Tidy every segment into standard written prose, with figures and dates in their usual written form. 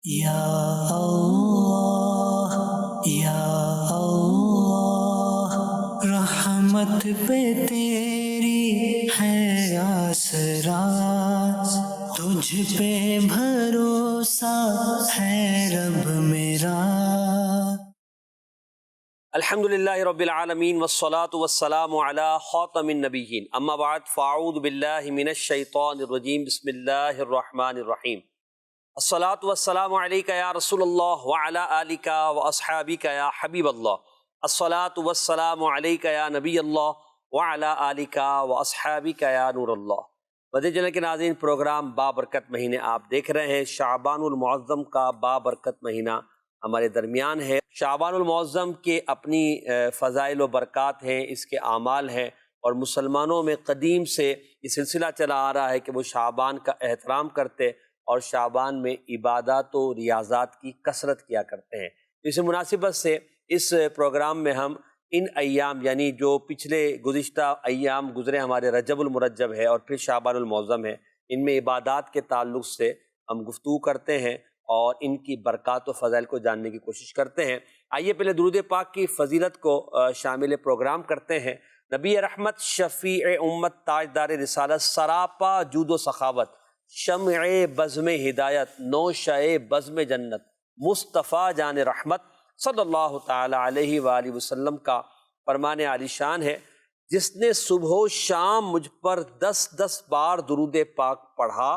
یا اللہ یا اللہ، رحمت پہ تیری ہے آسرا، تجھ پہ بھروسہ ہے رب میرا۔ الحمدللہ رب العالمین والصلاة والسلام علی خاتم النبیین، اما بعد فاعوذ باللہ من الشیطان الرجیم، بسم اللہ الرحمن الرحیم۔ الصلاة والسلام علیکہ یا رسول اللہ وعلی آلکہ واصحابکہ یا حبیب اللہ، الصلاة والسلام علیکہ یا نبی اللہ وعلی آلکہ واصحابکہ یا نور اللہ۔ مدنی چینل کے ناظرین، پروگرام بابرکت مہینے آپ دیکھ رہے ہیں۔ شعبان المعظم کا بابرکت مہینہ ہمارے درمیان ہے۔ شعبان المعظم کے اپنی فضائل و برکات ہیں، اس کے اعمال ہیں، اور مسلمانوں میں قدیم سے یہ سلسلہ چلا آ رہا ہے کہ وہ شعبان کا احترام کرتے اور شعبان میں عبادات و ریاضات کی کثرت کیا کرتے ہیں۔ اس مناسبت سے اس پروگرام میں ہم ان ایام، یعنی جو پچھلے گزشتہ ایام گزرے ہمارے رجب المرجب ہے اور پھر شعبان المعظم ہے، ان میں عبادات کے تعلق سے ہم گفتگو کرتے ہیں اور ان کی برکات و فضائل کو جاننے کی کوشش کرتے ہیں۔ آئیے پہلے درود پاک کی فضیلت کو شامل پروگرام کرتے ہیں۔ نبی رحمت، شفیع امت، تاجدار رسالت، سراپا جود و سخاوت، شمع بزم ہدایت، نوشہ بزم جنت، مصطفیٰ جان رحمت صلی اللہ تعالی علیہ وآلہ وسلم کا فرمان عالی شان ہے، جس نے صبح و شام مجھ پر 10 بار درود پاک پڑھا،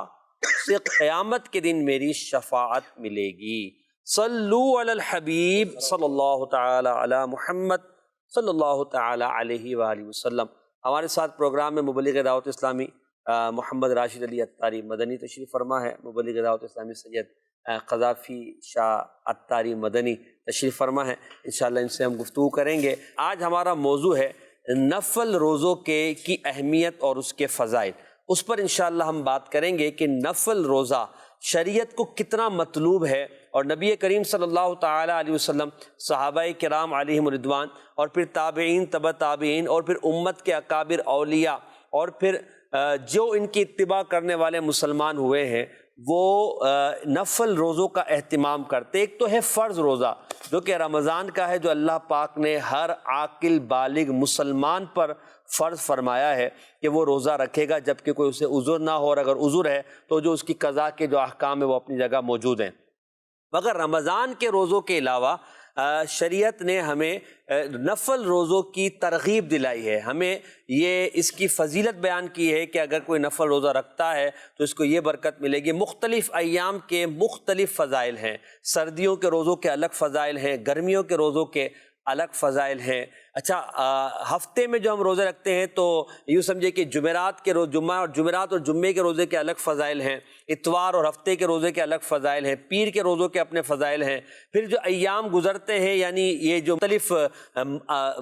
سے قیامت کے دن میری شفاعت ملے گی۔ صلو علی الحبیب صلی اللہ تعالی علی محمد صلی اللہ تعالی علیہ وآلہ وسلم۔ ہمارے ساتھ پروگرام میں مبلغ دعوت اسلامی محمد راشد علی عطاری مدنی تشریف فرما ہے۔ مبلغ دعوت اسلامی سید قذافی شاہ عطاری مدنی تشریف فرما ہے۔ انشاءاللہ ان سے ہم گفتگو کریں گے۔ آج ہمارا موضوع ہے نفل روزوں کی اہمیت اور اس کے فضائل۔ اس پر انشاءاللہ ہم بات کریں گے کہ نفل روزہ شریعت کو کتنا مطلوب ہے، اور نبی کریم صلی اللہ تعالی علیہ وسلم، صحابہ کرام علیہم رضوان، اور پھر تابعین، تبع تابعین، اور پھر امت کے اکابر اولیاء، اور پھر جو ان کی اتباع کرنے والے مسلمان ہوئے ہیں، وہ نفل روزوں کا اہتمام کرتے۔ ایک تو ہے فرض روزہ جو کہ رمضان کا ہے، جو اللہ پاک نے ہر عاقل بالغ مسلمان پر فرض فرمایا ہے کہ وہ روزہ رکھے گا جب کہ کوئی اسے عذر نہ ہو، اور اگر عذر ہے تو جو اس کی قضا کے جو احکام ہیں وہ اپنی جگہ موجود ہیں۔ مگر رمضان کے روزوں کے علاوہ شریعت نے ہمیں نفل روزوں کی ترغیب دلائی ہے، ہمیں یہ اس کی فضیلت بیان کی ہے کہ اگر کوئی نفل روزہ رکھتا ہے تو اس کو یہ برکت ملے گی۔ مختلف ایام کے مختلف فضائل ہیں، سردیوں کے روزوں کے الگ فضائل ہیں، گرمیوں کے روزوں کے الگ فضائل ہیں۔ اچھا، ہفتے میں جو ہم روزے رکھتے ہیں تو یوں سمجھے کہ جمعرات کے روز، جمعرات اور جمعے کے روزے کے الگ فضائل ہیں، اتوار اور ہفتے کے روزے کے الگ فضائل ہیں، پیر کے روزوں کے اپنے فضائل ہیں۔ پھر جو ایام گزرتے ہیں، یعنی یہ جو مختلف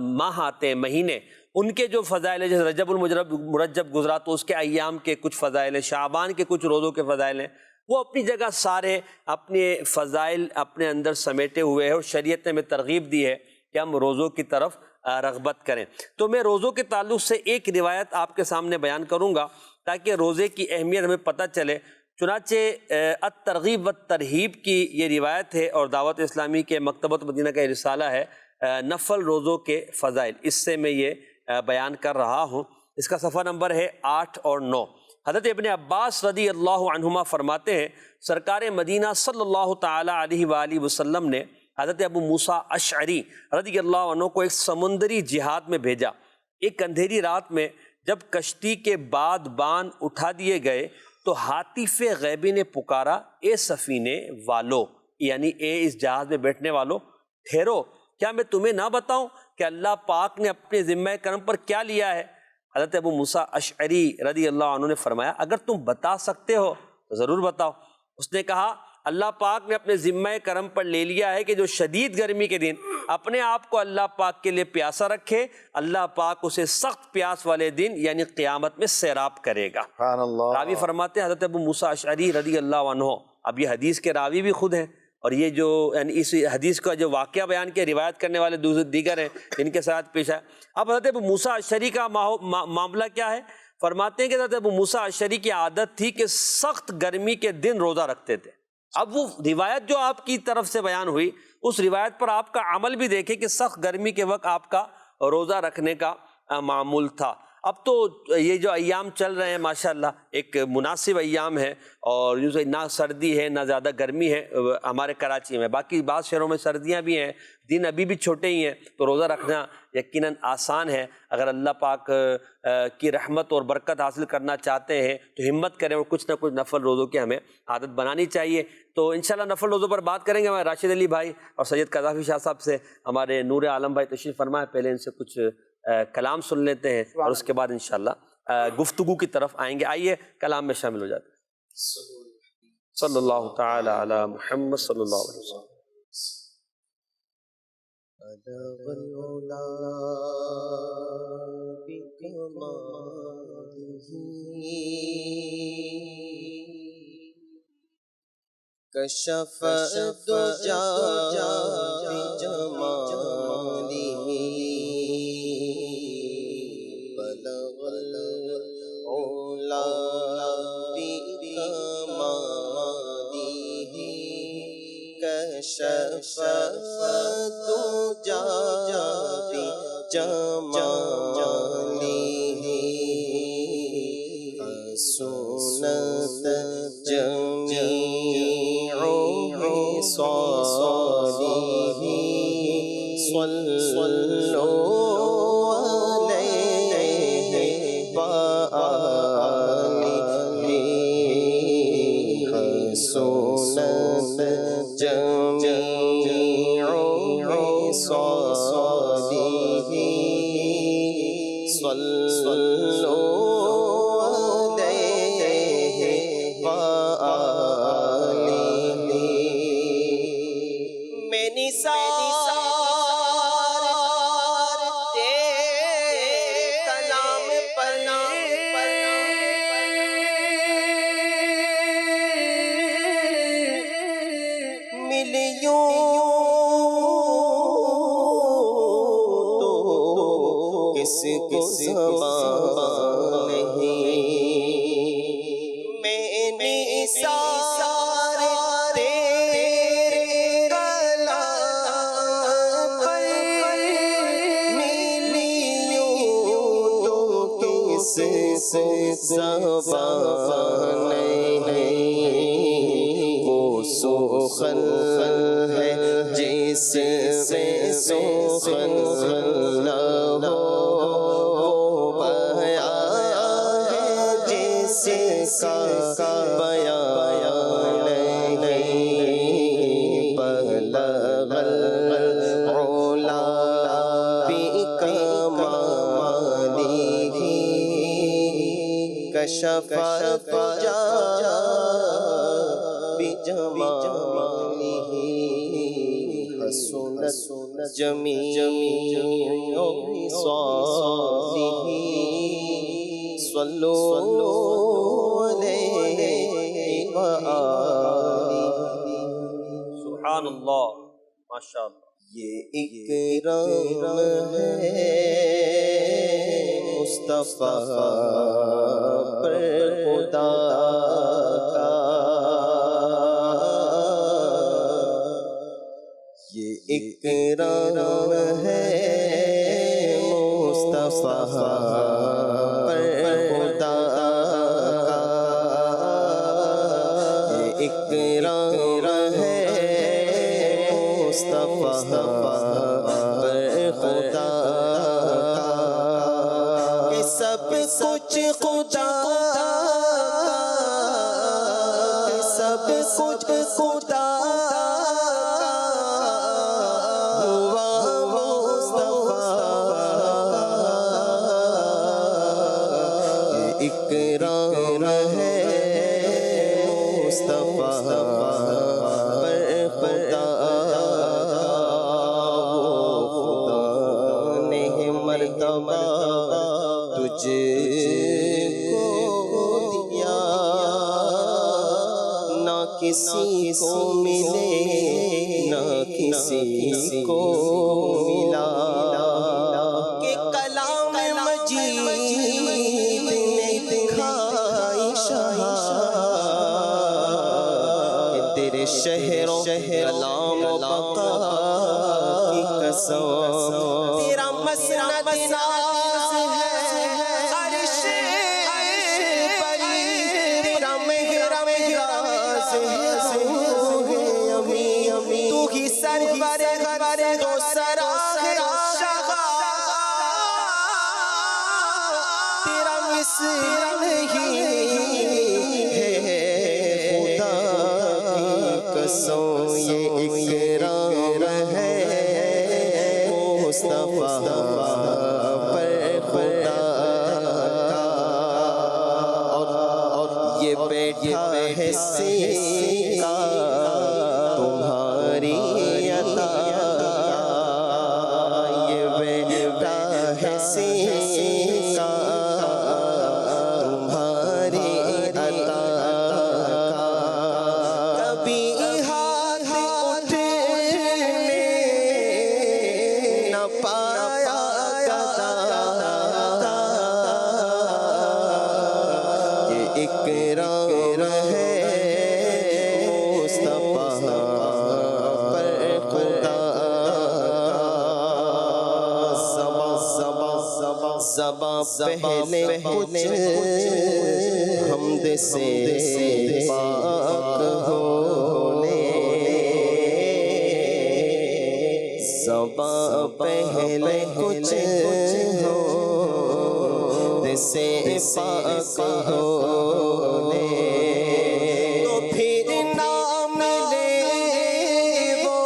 ماہ آتے ہیں، مہینے، ان کے جو فضائل ہیں، جیسے رجب المرجب گزرا تو اس کے ایام کے کچھ فضائل ہیں، شعبان کے کچھ روزوں کے فضائل ہیں، وہ اپنی جگہ سارے اپنے فضائل اپنے اندر سمیٹے ہوئے ہیں، اور شریعت نے ہمیں ترغیب دی ہے کہ ہم روزوں کی طرف رغبت کریں۔ تو میں روزوں کے تعلق سے ایک روایت آپ کے سامنے بیان کروں گا تاکہ روزے کی اہمیت ہمیں پتہ چلے۔ چنانچہ الترغیب والترہیب کی یہ روایت ہے، اور دعوت اسلامی کے مکتبۃ مدینہ کا یہ رسالہ ہے نفل روزوں کے فضائل، اس سے میں یہ بیان کر رہا ہوں۔ اس کا صفحہ نمبر ہے 8 اور 9۔ حضرت ابن عباس رضی اللہ عنہما فرماتے ہیں، سرکار مدینہ صلی اللہ تعالی علیہ وآلہ وسلم نے حضرت ابو موسیٰ اشعری رضی اللہ عنہ کو ایک سمندری جہاد میں بھیجا۔ ایک اندھیری رات میں جب کشتی کے بعد بان اٹھا دیے گئے تو ہاتف غیبی نے پکارا، اے سفینے والو، یعنی اے اس جہاز میں بیٹھنے والو، ٹھہرو، کیا میں تمہیں نہ بتاؤں کہ اللہ پاک نے اپنے ذمہ کرم پر کیا لیا ہے؟ حضرت ابو موسیٰ اشعری رضی اللہ عنہ نے فرمایا، اگر تم بتا سکتے ہو تو ضرور بتاؤ۔ اس نے کہا، اللہ پاک نے اپنے ذمہ کرم پر لے لیا ہے کہ جو شدید گرمی کے دن اپنے آپ کو اللہ پاک کے لیے پیاسا رکھے، اللہ پاک اسے سخت پیاس والے دن یعنی قیامت میں سیراب کرے گا۔ سبحان اللہ۔ راوی فرماتے ہیں حضرت ابو موسیٰ اشعری رضی اللہ عنہ، اب یہ حدیث کے راوی بھی خود ہیں، اور یہ جو یعنی اس حدیث کا جو واقعہ بیان کیا، روایت کرنے والے دیگر ہیں جن کے ساتھ پیش ہے۔ اب حضرت ابو موسیٰ اشعری کا معاملہ کیا ہے؟ فرماتے ہیں کہ حضرت ابو موسیٰ اشعری کی عادت تھی کہ سخت گرمی کے دن روزہ رکھتے تھے، اب وہ روایت جو آپ کی طرف سے بیان ہوئی، اس روایت پر آپ کا عمل بھی دیکھیں کہ سخت گرمی کے وقت آپ کا روزہ رکھنے کا معمول تھا۔ اب تو یہ جو ایام چل رہے ہیں ماشاءاللہ ایک مناسب ایام ہے، اور یوں سے نہ سردی ہے نہ زیادہ گرمی ہے ہمارے کراچی میں، باقی بعض شہروں میں سردیاں بھی ہیں، دن ابھی بھی چھوٹے ہی ہیں، تو روزہ رکھنا یقیناً آسان ہے۔ اگر اللہ پاک کی رحمت اور برکت حاصل کرنا چاہتے ہیں تو ہمت کریں اور کچھ نہ کچھ نفل روزوں کی ہمیں عادت بنانی چاہیے۔ تو انشاءاللہ نفل روزوں پر بات کریں گے ہمارے راشد علی بھائی اور سید قذافی شاہ صاحب سے۔ ہمارے نور عالم بھائی تشریف فرمائے، پہلے ان سے کچھ کلام سن لیتے ہیں اور اس کے بعد انشاءاللہ گفتگو کی طرف آئیں گے۔ آئیے کلام میں شامل ہو جاتے ہیں۔ صلی اللہ تعالی علی محمد صلی اللہ علیہ وسلم۔ کشف الدجا بجمالہ بلغ العلا بکمالہ کشف الدجا بجمالہ حسنت جمیع خصالہ صلوا علیہ وآلہ حسنت جمیع خصالہ صلوا کس زبان نہیں میں نثار تیرے کلام پر ملیوں تو کس زبان نہیں وہ سخن ہے جس میں سخن نہ ہو کا بیان نہیں بلغ العلا بکمالہ کشف الدجا بجمالہ حسنت جمیع خصالہ صلوا سبحان اللہ، ماشاء اللہ۔ یہ اکرام ہے مصطفیٰ پر خدا کا، یہ اکرام ہے مصطفیٰ پر خدا کا، یہ اکرام ہے مصطفیٰ پر خدا کہ سب کچھ خدا سب کچھ خدا ہوا مصطفیٰ یہ اکرام ہے مصطفیٰ پر خدا مرتبہ تجھ کو دیا نہ کسی کو ملے نہ کسی کو ملا کہ کلام مجید نے دکھائی شاہ کہ تیرے کلام و بقا کی قسم تیرا مسند ناز ہے عرش پری تیرا محرم راز ہے تو ہی سرور دو سراغ شغا تیرا مثل نہیں ہے خدا کی قسم یہ اکرام ہے مصطفیٰ پر خدا کا اور یہ بیٹھا ہے سیکا تمہاری عطا یہ بیٹھا ہے سیکا تمہاری عطا کبھی ہاتھ اٹھنے نہ پایا گدا یہ اکرام ہے مصطفیٰ پر خدا زباں پہلے کچھ حمد سے پاک ہونے زباں پہلے کچھ حمد سے پاک ہونے تو پھر نہ ملے وہ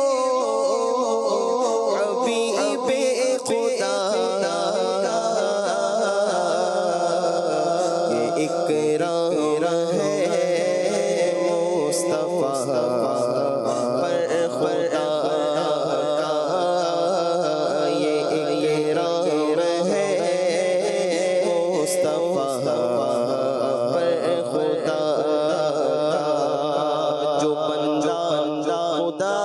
حبیب خدا یہ اکرام ہے مصطفیٰ پر خدا کا یہ اکرام ہے مصطفیٰ پر خدا کا جو بندہ خدا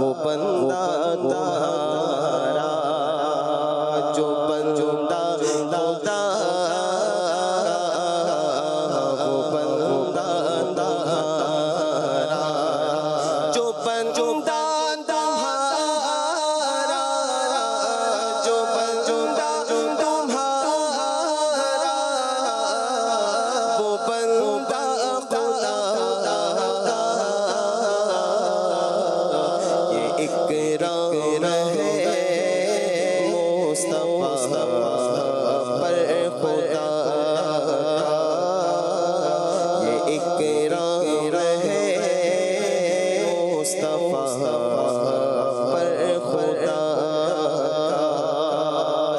وہ بندہ تمہارا جو بندہ خدا وہ بندہ تمہارا جو بندہ تمہارا جو بندہ تمہارا وہ بندہ خدا یہ اکرام ہے مصطفیٰ پر خدا یہ اکرام ہے مصطفیٰ پر خدا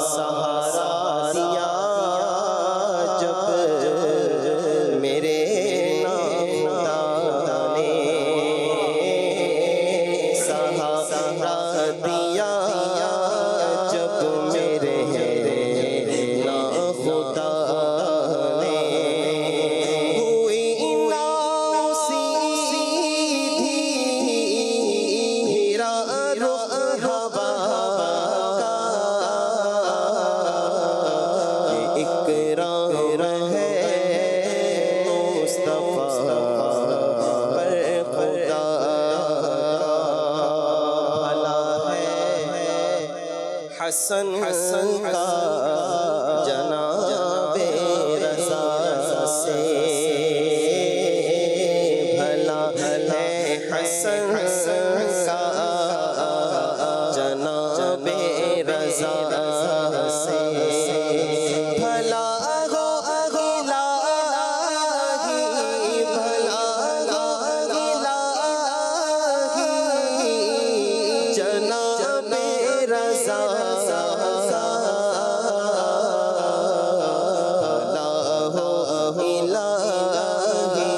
سہارا دیا جب میرے ناخدا نے سہارا دیا جب میرے ناخدا نے ہوئی ناؤ سیدھی ہیرا رخ ہوا کا یہ اکرام ہے مصطفیٰ پر خدا بھلا ہے حسن کا جناب رضا سے بھلا ہے حسن کا جناب رضا سے بھلا ہو الہی بھلا ہو الہی جناب رضا بھلا ہو الہی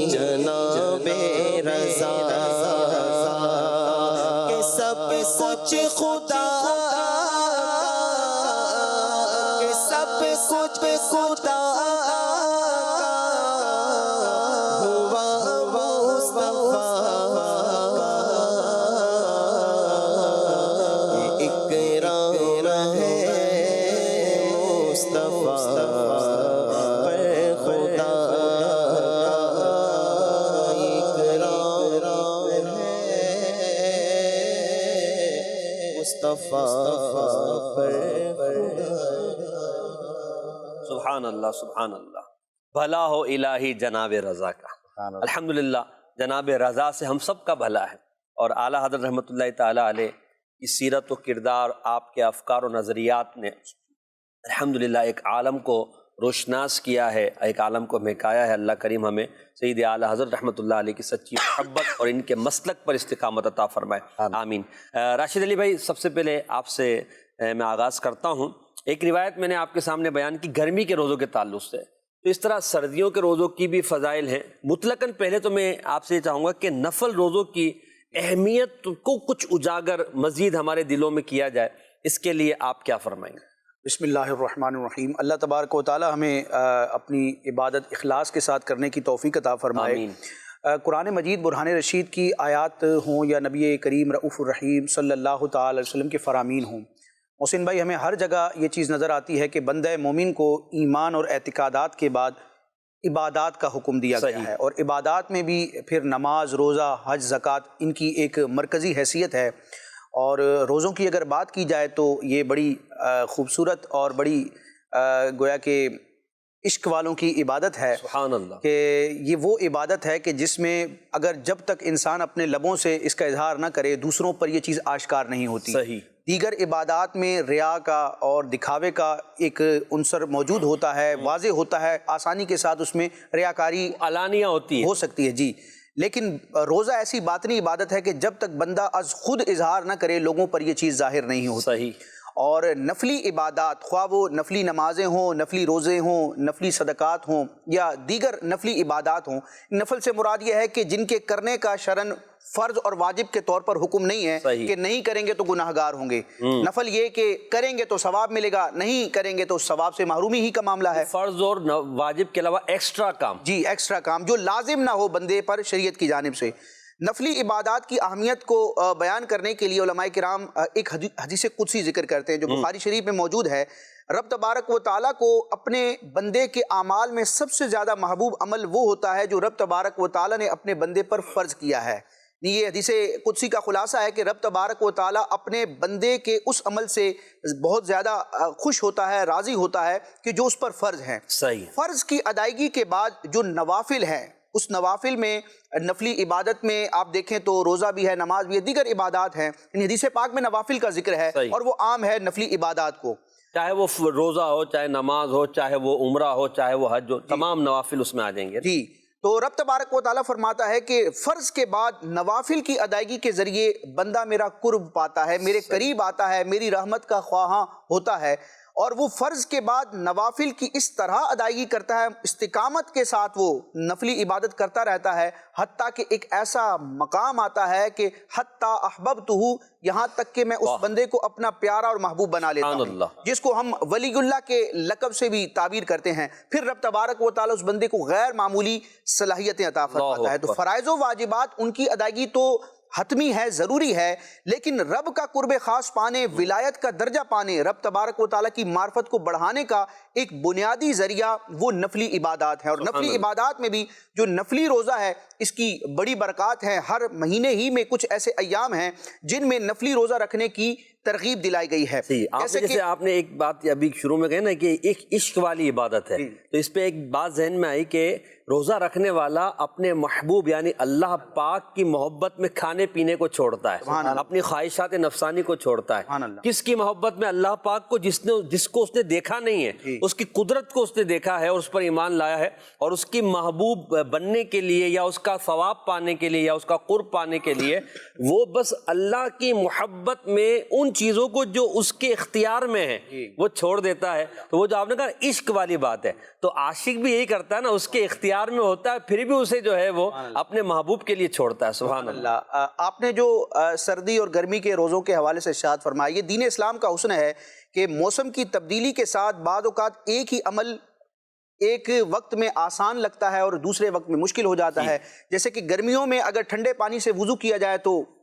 جناب رضا کہ سب کچھ خدا کہ سب کچھ خدا ہوا مصطفیٰ یہ اکرام ہے مصطفیٰ پر خدا مصطفیٰ پر سبحان اللہ سبحان اللہ. بھلا ہو الہی جناب رضا کا. الحمدللہ جناب رضا سے ہم سب کا بھلا ہے، اور اعلیٰ حضرت رحمۃ اللہ تعالیٰ علیہ کی سیرت و کردار، آپ کے افکار و نظریات نے الحمدللہ ایک عالم کو روشناس کیا ہے، ایک عالم کو مہکایا ہے. اللہ کریم ہمیں سید اعلیٰ حضرت رحمۃ اللہ علیہ کی سچی محبت اور ان کے مسلک پر استقامت عطا فرمائے، آمین. راشد علی بھائی، سب سے پہلے آپ سے میں آغاز کرتا ہوں. ایک روایت میں نے آپ کے سامنے بیان کی گرمی کے روزوں کے تعلق سے، تو اس طرح سردیوں کے روزوں کی بھی فضائل ہیں مطلقاً. پہلے تو میں آپ سے یہ چاہوں گا کہ نفل روزوں کی اہمیت کو کچھ اجاگر مزید ہمارے دلوں میں کیا جائے، اس کے لیے آپ کیا فرمائیں گے؟ بسم اللہ الرحمن الرحیم. اللہ تبارک و تعالی ہمیں اپنی عبادت اخلاص کے ساتھ کرنے کی توفیق عطا فرمائے. آمین. قرآن مجید برہان رشید کی آیات ہوں یا نبی کریم رؤوف الرحیم صلی اللہ تعالی علیہ وسلم کے فرامین ہوں، محسن بھائی، ہمیں ہر جگہ یہ چیز نظر آتی ہے کہ بندہ مومن کو ایمان اور اعتقادات کے بعد عبادات کا حکم دیا گیا ہے، اور عبادات میں بھی پھر نماز، روزہ، حج، زکوٰۃ ان کی ایک مرکزی حیثیت ہے. اور روزوں کی اگر بات کی جائے تو یہ بڑی خوبصورت اور بڑی گویا کہ عشق والوں کی عبادت ہے. سبحان اللہ. کہ یہ وہ عبادت ہے کہ جس میں اگر جب تک انسان اپنے لبوں سے اس کا اظہار نہ کرے، دوسروں پر یہ چیز آشکار نہیں ہوتی. صحیح. دیگر عبادات میں ریا کا اور دکھاوے کا ایک عنصر موجود ہوتا ہے، واضح ہوتا ہے، آسانی کے ساتھ اس میں ریاکاری علانیہ ہوتی ہے، ہو سکتی ہے جی. لیکن روزہ ایسی باطنی عبادت ہے کہ جب تک بندہ از خود اظہار نہ کرے، لوگوں پر یہ چیز ظاہر نہیں ہوتی. صحیح. اور نفلی عبادات، خواہ وہ نفلی نمازیں ہوں، نفلی روزے ہوں، نفلی صدقات ہوں یا دیگر نفلی عبادات ہوں، نفل سے مراد یہ ہے کہ جن کے کرنے کا شرعاً فرض اور واجب کے طور پر حکم نہیں ہے کہ نہیں کریں گے تو گناہ گار ہوں گے. نفل یہ کہ کریں گے تو ثواب ملے گا، نہیں کریں گے تو ثواب سے محرومی ہی کا معاملہ ہے. فرض اور واجب کے علاوہ ایکسٹرا کام، جی ایکسٹرا کام جو لازم نہ ہو بندے پر شریعت کی جانب سے. نفلی عبادات کی اہمیت کو بیان کرنے کے لیے علماء کرام ایک حدیث قدسی ذکر کرتے ہیں جو بخاری شریف میں موجود ہے. رب تبارک و تعالیٰ کو اپنے بندے کے اعمال میں سب سے زیادہ محبوب عمل وہ ہوتا ہے جو رب تبارک و تعالیٰ نے اپنے بندے پر فرض کیا ہے. یہ حدیث قدسی کا خلاصہ ہے کہ رب تبارک و تعالیٰ اپنے بندے کے اس عمل سے بہت زیادہ خوش ہوتا ہے، راضی ہوتا ہے کہ جو اس پر فرض ہیں. صحیح. فرض کی ادائیگی کے بعد جو نوافل ہیں، اس نوافل میں نفلی عبادت میں آپ دیکھیں تو روزہ بھی ہے، نماز بھی ہے، دیگر عبادات ہیں. حدیث پاک میں نوافل کا ذکر ہے اور وہ عام ہے نفلی عبادات کو، چاہے وہ روزہ ہو، چاہے نماز ہو، چاہے وہ عمرہ ہو، چاہے وہ حج ہو، تمام نوافل اس میں آ جائیں گے. جی. تو رب تبارک و تعالیٰ فرماتا ہے کہ فرض کے بعد نوافل کی ادائیگی کے ذریعے بندہ میرا قرب پاتا ہے، میرے قریب آتا ہے، میری رحمت کا خواہاں ہوتا ہے. اور وہ فرض کے بعد نوافل کی اس طرح ادائیگی کرتا ہے، استقامت کے ساتھ وہ نفلی عبادت کرتا رہتا ہے، حتیٰ کہ ایک ایسا مقام آتا ہے کہ حتیٰ احببتہ، یہاں تک کہ میں اس بندے کو اپنا پیارا اور محبوب بنا لیتا ہوں، جس کو ہم ولی اللہ کے لقب سے بھی تعبیر کرتے ہیں. پھر رب تبارک و تعالیٰ اس بندے کو غیر معمولی صلاحیتیں عطا فرماتا ہے. تو فرائض و واجبات ان کی ادائیگی تو حتمی ہے، ضروری ہے، لیکن رب کا قرب خاص پانے، ولایت کا درجہ پانے، رب تبارک و تعالیٰ کی معرفت کو بڑھانے کا ایک بنیادی ذریعہ وہ نفلی عبادات ہیں. اور نفلی عبادات میں بھی جو نفلی روزہ ہے اس کی بڑی برکات ہیں. ہر مہینے ہی میں کچھ ایسے ایام ہیں جن میں نفلی روزہ رکھنے کی ترغیب دلائی گئی ہے. جیسے آپ نے ایک بات ابھی شروع میں کہی نا کہ ایک عشق والی عبادت ہے، تو اس پہ ایک بات ذہن میں آئی کہ روزہ رکھنے والا اپنے محبوب یعنی اللہ پاک کی محبت میں کھانے پینے کو چھوڑتا ہے، اپنی خواہشات نفسانی کو چھوڑتا ہے. کس کی محبت میں؟ اللہ پاک کو، جس کو اس نے دیکھا نہیں ہے، اس کی قدرت کو اس نے دیکھا ہے اور اس پر ایمان لایا ہے، اور اس کی محبوب بننے کے لیے یا اس کا ثواب پانے کے لیے یا اس کا قرب پانے کے لیے وہ بس اللہ کی محبت میں ان چیزوں کو جو اس کے اختیار میں ہیں وہ چھوڑ دیتا ہے. تو وہ جو آپ نے کہا عشق والی بات ہے، تو عاشق بھی یہی کرتا ہے نا، اس کے اختیار میں ہوتا ہے، پھر بھی اسے جو ہے وہ اپنے محبوب کے لیے چھوڑتا ہے. سبحان اللہ. آپ نے جو سردی اور گرمی کے روزوں کے حوالے سے ارشاد فرمایا، یہ دین اسلام کا حسن ہے کہ موسم کی تبدیلی کے ساتھ بعض اوقات ایک ہی عمل ایک وقت میں آسان لگتا ہے اور دوسرے وقت میں مشکل ہو جاتا ہے. جیسے کہ گرمیوں میں اگر ٹھنڈے پانی سے وضو کیا جائے تو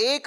1,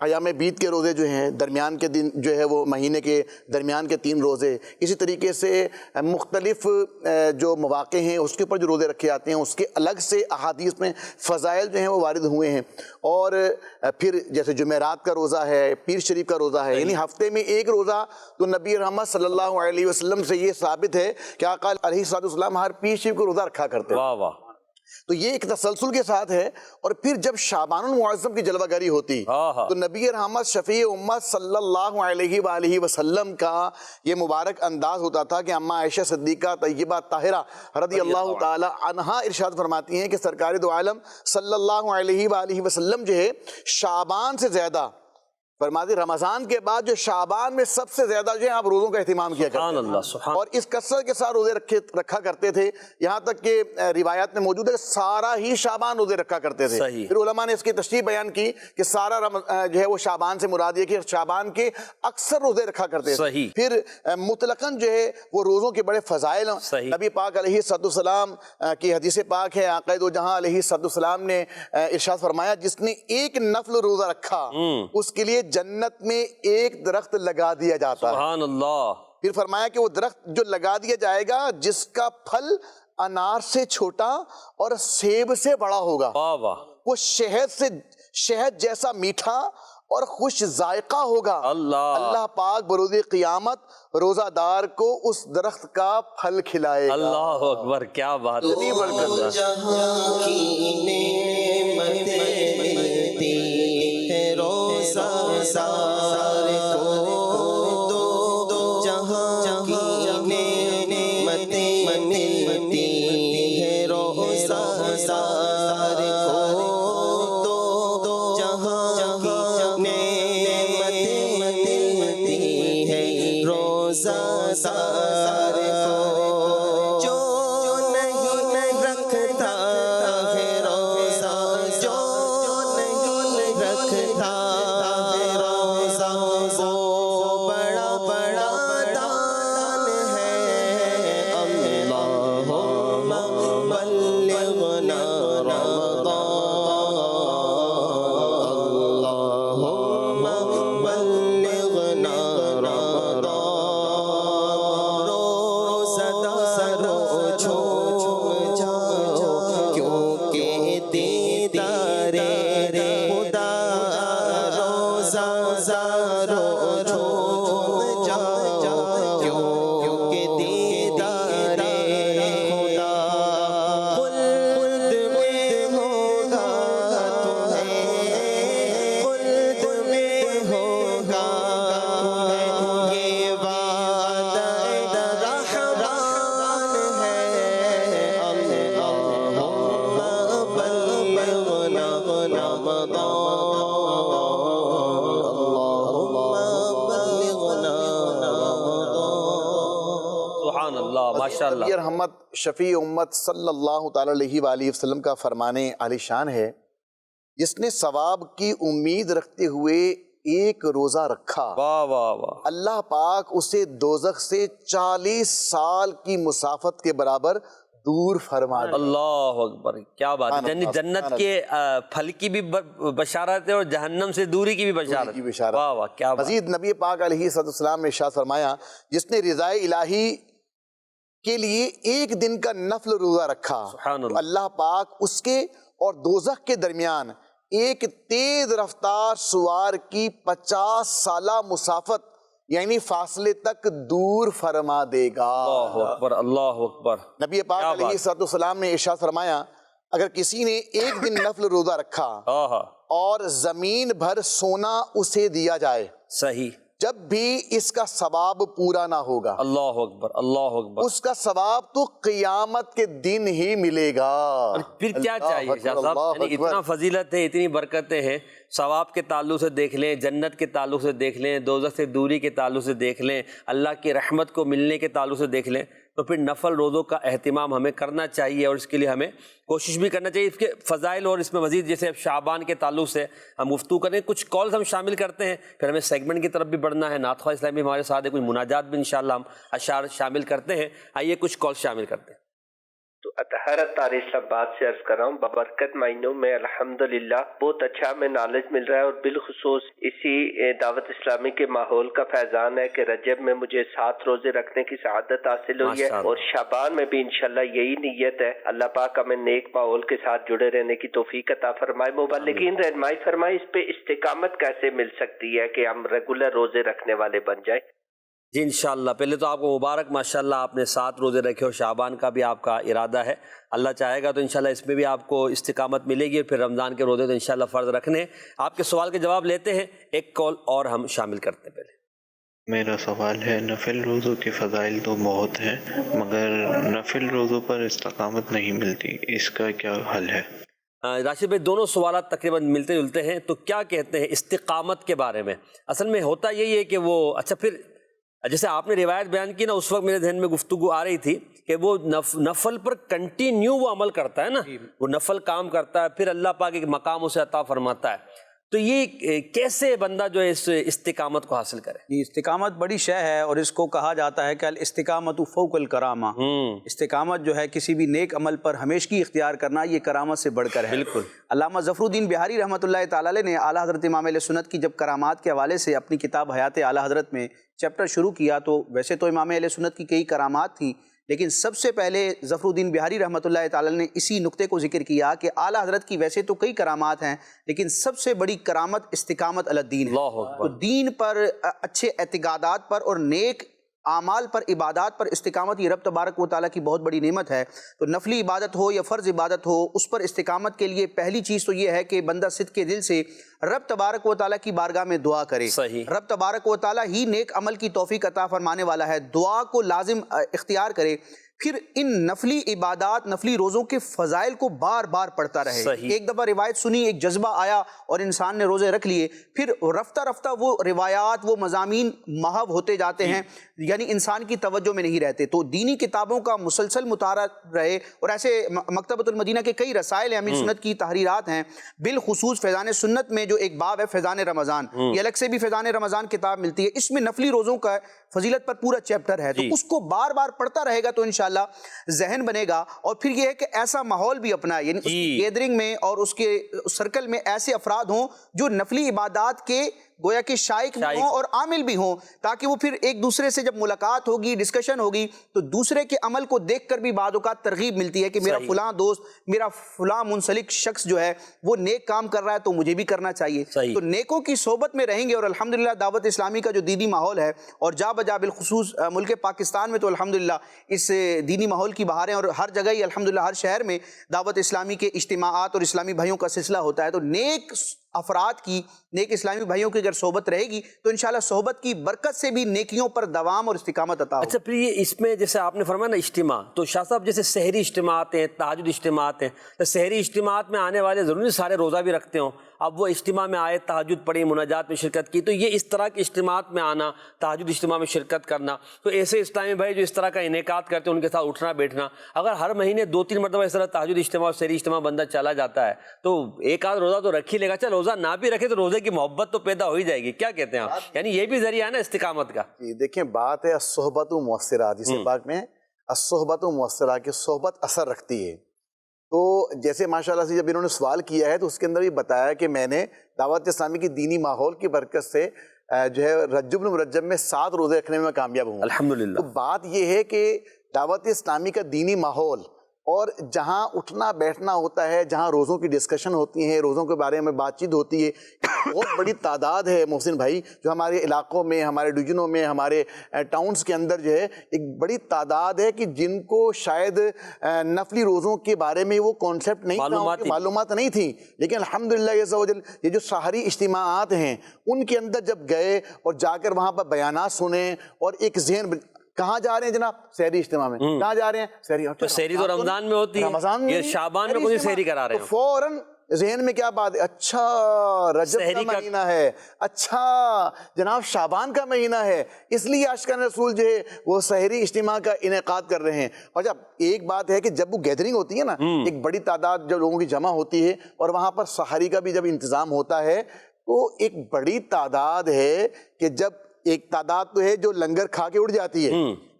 ایام بیت کے روزے جو ہیں، درمیان کے دن جو ہے وہ مہینے کے درمیان کے 3 روزے، اسی طریقے سے مختلف جو مواقع ہیں اس کے اوپر جو روزے رکھے جاتے ہیں اس کے الگ سے احادیث میں فضائل جو ہیں وہ وارد ہوئے ہیں۔ اور پھر جیسے جمعرات کا روزہ ہے، پیر شریف کا روزہ ہے، یعنی ہفتے میں ایک روزہ، تو نبی رحمت صلی اللہ علیہ وسلم سے یہ ثابت ہے کہ آقا علیہ السلام ہر پیر شریف کو روزہ رکھا کرتے ہیں۔ واہ واہ، تو یہ ایک تسلسل کے ساتھ ہے۔ اور پھر جب شعبان المعظم کی جلوہ گری ہوتی تو نبی رحمت شفیع امت صلی اللہ علیہ وآلہ وسلم کا یہ مبارک انداز ہوتا تھا کہ اماں عائشہ صدیقہ طیبہ طاہرہ رضی اللہ تعالی عنہا ارشاد فرماتی ہیں کہ سرکار دو عالم صلی اللہ علیہ وآلہ وسلم جو ہے شعبان سے زیادہ، فرماتے رمضان کے بعد جو شعبان میں سب سے زیادہ جو ہے آپ روزوں کا اہتمام کیا سبحان کرتے اللہ، تھے، سبحان اور اس کثرت کے ساتھ روزے رکھا کرتے تھے، یہاں تک کہ روایات میں موجود ہے کہ سارا ہی شعبان روزے رکھا کرتے تھے۔ صحیح۔ پھر علماء نے اس کی تشریح بیان کی کہ سارا جو ہے وہ شعبان سے مراد یہ کہ شعبان کے اکثر روزے رکھا کرتے تھے۔ صحیح۔ پھر مطلقاً جو ہے وہ روزوں کے بڑے فضائل ہیں۔ صحیح۔ نبی پاک علیہ السلام کی حدیث پاک ہے، آقا دو جہاں علیہ السلام نے ارشاد فرمایا جس نے ایک نفل روزہ رکھا اس کے لیے جنت میں ایک درخت لگا دیا جاتا ہے۔ سبحان اللہ۔ پھر فرمایا کہ وہ درخت جو لگا دیا جائے گا جس کا پھل انار سے چھوٹا اور سیب سے بڑا ہوگا، واہ واہ، وہ شہد جیسا میٹھا اور خوش ذائقہ ہوگا۔ اللہ پاک بروز قیامت روزہ دار کو اس درخت کا پھل کھلائے گا۔ اللہ اکبر، کیا بات ہے۔ اتنی برکت ہے۔ جہاں کی نعمتیں ملتی ہے روزہ دار کو، دو جہاں کی نعمتیں ملتی ہے روزہ دار کو، دو جہاں کی نعمتیں ملتی ہے روزہ دار کو، جو نہیں رکھتا ہے روزہ، جو نہیں رکھتا ہے روزہ، وہ بڑا بڑا دان ہے۔ اللہم بلغنا رمضان، اللہم بلغنا رمضان، روزہ دارو چھوم جاؤ کیونکہ دیدار خدا، روزہ دارو چھوم جاؤ کیونکہ دیدار خدا، خلد میں ہوگا تمہیں، خلد میں ہوگا تمہیں، یہ وعدہ رحمان ہے۔ اللہم بلغنا رمضان، اللہم بلغنا رمضان۔ سبحان اللہ، ماشاء اللہ۔ نبی رحمت شفیع امت صلی اللہ تعالی علیہ وآلہ وسلم کا فرمان عالی شان ہے جس نے ثواب کی امید رکھتے ہوئے ایک روزہ رکھا، واہ واہ واہ، اللہ پاک اسے دوزخ سے 40 سال کی مسافت کے برابر دور فرما دے۔ اللہ اکبر، کیا بات ہے۔ یعنی جنت کے پھل کی بھی بشارت ہے اور جہنم سے دوری کی بھی بشارت کی بشارت۔ واہ واہ، کیا بات۔ مزید نبی پاک علیہ السلام نے ارشاد فرمایا جس نے رضائے الہی کے لیے ایک دن کا نفل روزہ رکھا، سبحان اللہ۔ اللہ پاک اس کے اور دوزخ کے درمیان ایک تیز رفتار سوار کی 50 سالہ مسافت یعنی فاصلے تک دور فرما دے گا۔ اللہ اکبر، اللہ اکبر۔ نبی پاک کیا علیہ بات۔ السلام نے ارشاد فرمایا اگر کسی نے ایک دن نفل روزہ رکھا آہا، اور زمین بھر سونا اسے دیا جائے صحیح، جب بھی اس کا ثواب پورا نہ ہوگا، اللہ اکبر، اللہ اکبر۔ اس کا ثواب تو قیامت کے دن ہی ملے گا۔ پھر کیا چاہیے شاہ صاحب، یعنی اتنا فضیلت ہے، اتنی برکتیں ہیں، ثواب کے تعلق سے دیکھ لیں، جنت کے تعلق سے دیکھ لیں، دوزخ سے دوری کے تعلق سے دیکھ لیں، اللہ کی رحمت کو ملنے کے تعلق سے دیکھ لیں، تو پھر نفل روزوں کا اہتمام ہمیں کرنا چاہیے اور اس کے لیے ہمیں کوشش بھی کرنا چاہیے۔ اس کے فضائل اور اس میں مزید جیسے اب شعبان کے تعلق سے ہم گفتگو کریں، کچھ کالز ہم شامل کرتے ہیں، پھر ہمیں سیگمنٹ کی طرف بھی بڑھنا ہے، نعت خواہ اسلامی ہمارے ساتھ ہے، کچھ مناجات بھی انشاءاللہ ہم اشعار شامل کرتے ہیں۔ آئیے کچھ کالز شامل کرتے ہیں۔ تو اطہر اطہار اسلام آباد سے عرض کر رہا ہوں، ببرکت مہینوں میں الحمدللہ بہت اچھا ہمیں نالج مل رہا ہے، اور بالخصوص اسی دعوت اسلامی کے ماحول کا فیضان ہے کہ رجب میں مجھے 7 روزے رکھنے کی سعادت حاصل ہوئی ہے، اور شعبان میں بھی انشاءاللہ یہی نیت ہے۔ اللہ پاک ہمیں نیک ماحول کے ساتھ جڑے رہنے کی توفیق عطا فرمائے۔ مبلغین رہنمائی فرمائے اس پہ استقامت کیسے مل سکتی ہے کہ ہم ریگولر روزے رکھنے والے بن جائیں؟ جی انشاءاللہ، پہلے تو آپ کو مبارک، ماشاءاللہ آپ نے 7 روزے رکھے اور شعبان کا بھی آپ کا ارادہ ہے، اللہ چاہے گا تو انشاءاللہ اس میں بھی آپ کو استقامت ملے گی، اور پھر رمضان کے روزے تو انشاءاللہ فرض رکھنے۔ آپ کے سوال کے جواب لیتے ہیں، ایک کال اور ہم شامل کرتے ہیں پہلے۔ میرا سوال ہے، نفل روزوں کے فضائل تو بہت ہیں مگر نفل روزوں پر استقامت نہیں ملتی، اس کا کیا حل ہے؟ راشد بھائی دونوں سوالات تقریباً ملتے جلتے ہیں، تو کیا کہتے ہیں استقامت کے بارے میں؟ اصل میں ہوتا یہی ہے کہ وہ اچھا، پھر جیسے آپ نے روایت بیان کی نا، اس وقت میرے ذہن میں گفتگو آ رہی تھی کہ وہ نفل پر کنٹینیو وہ عمل کرتا ہے نا، وہ نفل کام کرتا ہے، پھر اللہ پاک ایک مقام اسے عطا فرماتا ہے، تو یہ کیسے بندہ جو ہے اس استقامت کو حاصل کرے؟ یہ استقامت بڑی شے ہے، اور اس کو کہا جاتا ہے کہ الاستقامت فوق الکرامہ۔ استقامت جو ہے کسی بھی نیک عمل پر ہمیشگی اختیار کرنا، یہ کرامت سے بڑھ کر ہے۔ بالکل۔ علامہ ظفر الدین بہاری رحمۃ اللہ تعالی علیہ نے اعلیٰ حضرت امام اہل سنت کی جب کرامات کے حوالے سے اپنی کتاب حیات اعلیٰ حضرت میں چیپٹر شروع کیا، تو ویسے تو امام اہل سنت کی کئی کرامات تھیں، لیکن سب سے پہلے ظفر الدین بہاری رحمۃ اللہ تعالی نے اسی نقطے کو ذکر کیا کہ اعلیٰ حضرت کی ویسے تو کئی کرامات ہیں، لیکن سب سے بڑی کرامت استقامت علی الدین ہے۔ اللہ اکبر۔ تو دین پر، اچھے اعتقادات پر اور نیک اعمال پر، عبادات پر استقامت، یہ رب تبارک و تعالیٰ کی بہت بڑی نعمت ہے۔ تو نفلی عبادت ہو یا فرض عبادت ہو، اس پر استقامت کے لیے پہلی چیز تو یہ ہے کہ بندہ صدق کے دل سے رب تبارک و تعالیٰ کی بارگاہ میں دعا کرے۔ صحیح۔ رب تبارک و تعالیٰ ہی نیک عمل کی توفیق عطا فرمانے والا ہے، دعا کو لازم اختیار کرے، پھر ان نفلی عبادات، نفلی روزوں کے فضائل کو بار بار پڑھتا رہے۔ صحیح۔ ایک دفعہ روایت سنی، ایک جذبہ آیا اور انسان نے روزے رکھ لیے، پھر رفتہ رفتہ وہ روایات، وہ مضامین محو ہوتے جاتے ہیں، یعنی انسان کی توجہ میں نہیں رہتے۔ تو دینی کتابوں کا مسلسل مطالعہ رہے، اور ایسے مکتبۃ المدینہ کے کئی رسائل امین سنت کی تحریرات ہیں، بالخصوص فیضان سنت میں جو ایک باب ہے فیضان رمضان، یہ الگ سے بھی فیضان رمضان کتاب ملتی ہے، اس میں نفلی روزوں کا فضیلت پر پورا چیپٹر ہے، تو اس کو بار بار پڑھتا رہے گا تو انشاءاللہ ذہن بنے گا۔ اور پھر یہ ہے کہ ایسا ماحول بھی اپنا، یعنی اس کی گیدرنگ میں اور اس کے سرکل میں ایسے افراد ہوں جو نفلی عبادات کے گویا کہ شائق بھی ہوں اور عامل بھی ہوں، تاکہ وہ پھر ایک دوسرے سے جب ملاقات ہوگی، ڈسکشن ہوگی، تو دوسرے کے عمل کو دیکھ کر بھی بعض اوقات ترغیب ملتی ہے کہ میرا فلاں دوست، میرا فلاں منسلک شخص جو ہے وہ نیک کام کر رہا ہے تو مجھے بھی کرنا چاہیے۔ تو نیکوں کی صحبت میں رہیں گے، اور الحمدللہ دعوت اسلامی کا جو دینی ماحول ہے، اور جا بجا بالخصوص ملک پاکستان میں تو الحمدللہ اس دینی ماحول کی بہاریں، اور ہر جگہ ہی الحمدللہ ہر شہر میں دعوت اسلامی کے اجتماعات اور اسلامی بھائیوں کا سلسلہ ہوتا ہے۔ تو نیک افراد کی، نیک اسلامی بھائیوں کی اگر صحبت رہے گی تو انشاءاللہ صحبت کی برکت سے بھی نیکیوں پر دوام اور استقامت عطا ہوگی۔ اچھا، پھر یہ اس میں جیسے آپ نے فرمایا نا اجتماع، تو شاہ صاحب جیسے سحری اجتماعات ہیں، تہجد اجتماعات ہیں، تو سحری اجتماعات میں آنے والے ضروری سارے روزہ بھی رکھتے ہوں، اب وہ اجتماع میں آئے، تہجد پڑھی، مناجات میں شرکت کی، تو یہ اس طرح کے اجتماعات میں آنا، تہجد اجتماع میں شرکت کرنا، تو ایسے اسلامی بھائی جو اس طرح کا انعقاد کرتے ہیں ان کے ساتھ اٹھنا بیٹھنا، اگر ہر مہینے 2-3 مرتبہ اس طرح تہجد اجتماع اور سحری اجتماع بندہ چلا جاتا ہے تو ایک آدھ روزہ تو رکھ ہی لے گا۔ اچھا، روزہ نہ بھی رکھے تو روزے کی محبت تو پیدا ہو ہی جائے گی، کیا کہتے ہیں آپ؟ یعنی یہ بھی ذریعہ ہے نا استقامت کا۔ جی دیکھیں، بات ہے الصحبت مؤثرہ، جسے پاک میں الصحبت مؤثرہ کی صحبت اثر رکھتی ہے۔ تو جیسے ماشاءاللہ سے جب انہوں نے سوال کیا ہے تو اس کے اندر یہ بتایا کہ میں نے دعوت اسلامی کی دینی ماحول کی برکت سے جو ہے رجب المرجب میں 7 روزے رکھنے میں کامیاب ہوں۔ الحمدللہ۔ تو بات یہ ہے کہ دعوت اسلامی کا دینی ماحول، اور جہاں اٹھنا بیٹھنا ہوتا ہے، جہاں روزوں کی ڈسکشن ہوتی ہیں، روزوں کے بارے میں بات چیت ہوتی ہے، بہت بڑی تعداد ہے محسن بھائی، جو ہمارے علاقوں میں، ہمارے ڈویژنوں میں، ہمارے ٹاؤنز کے اندر جو ہے ایک بڑی تعداد ہے کہ جن کو شاید نفلی روزوں کے بارے میں وہ کانسیپٹ نہیں تھا، معلومات نہیں تھیں، لیکن الحمدللہ یہ جو سحری اجتماعات ہیں ان کے اندر جب گئے اور جا کر وہاں پر بیانات سنیں، اور ایک ذہن، کہاں جا رہے ہیں جناب؟ سحری اجتماع میں۔ کہاں جا رہے ہیں؟ سحری۔ سحری تو رمضان میں ہوتی ہے، رمضان میں، یہ شعبان میں کوئی سحری کرا رہے ہیں، تو فوراً ذہن میں کیا بات ہے؟ اچھا رجب کا مہینہ ہے، اچھا جناب شعبان کا مہینہ ہے، اس لیے عاشقان رسول جو ہے وہ سحری اجتماع کا انعقاد کر رہے ہیں۔ اور جب ایک بات ہے کہ جب وہ گیدرنگ ہوتی ہے نا، ایک بڑی تعداد جب لوگوں کی جمع ہوتی ہے اور وہاں پر سحری کا بھی جب انتظام ہوتا ہے، تو ایک بڑی تعداد ہے کہ جب ایک تعداد تو ہے جو لنگر کھا کے اٹھ جاتی ہے،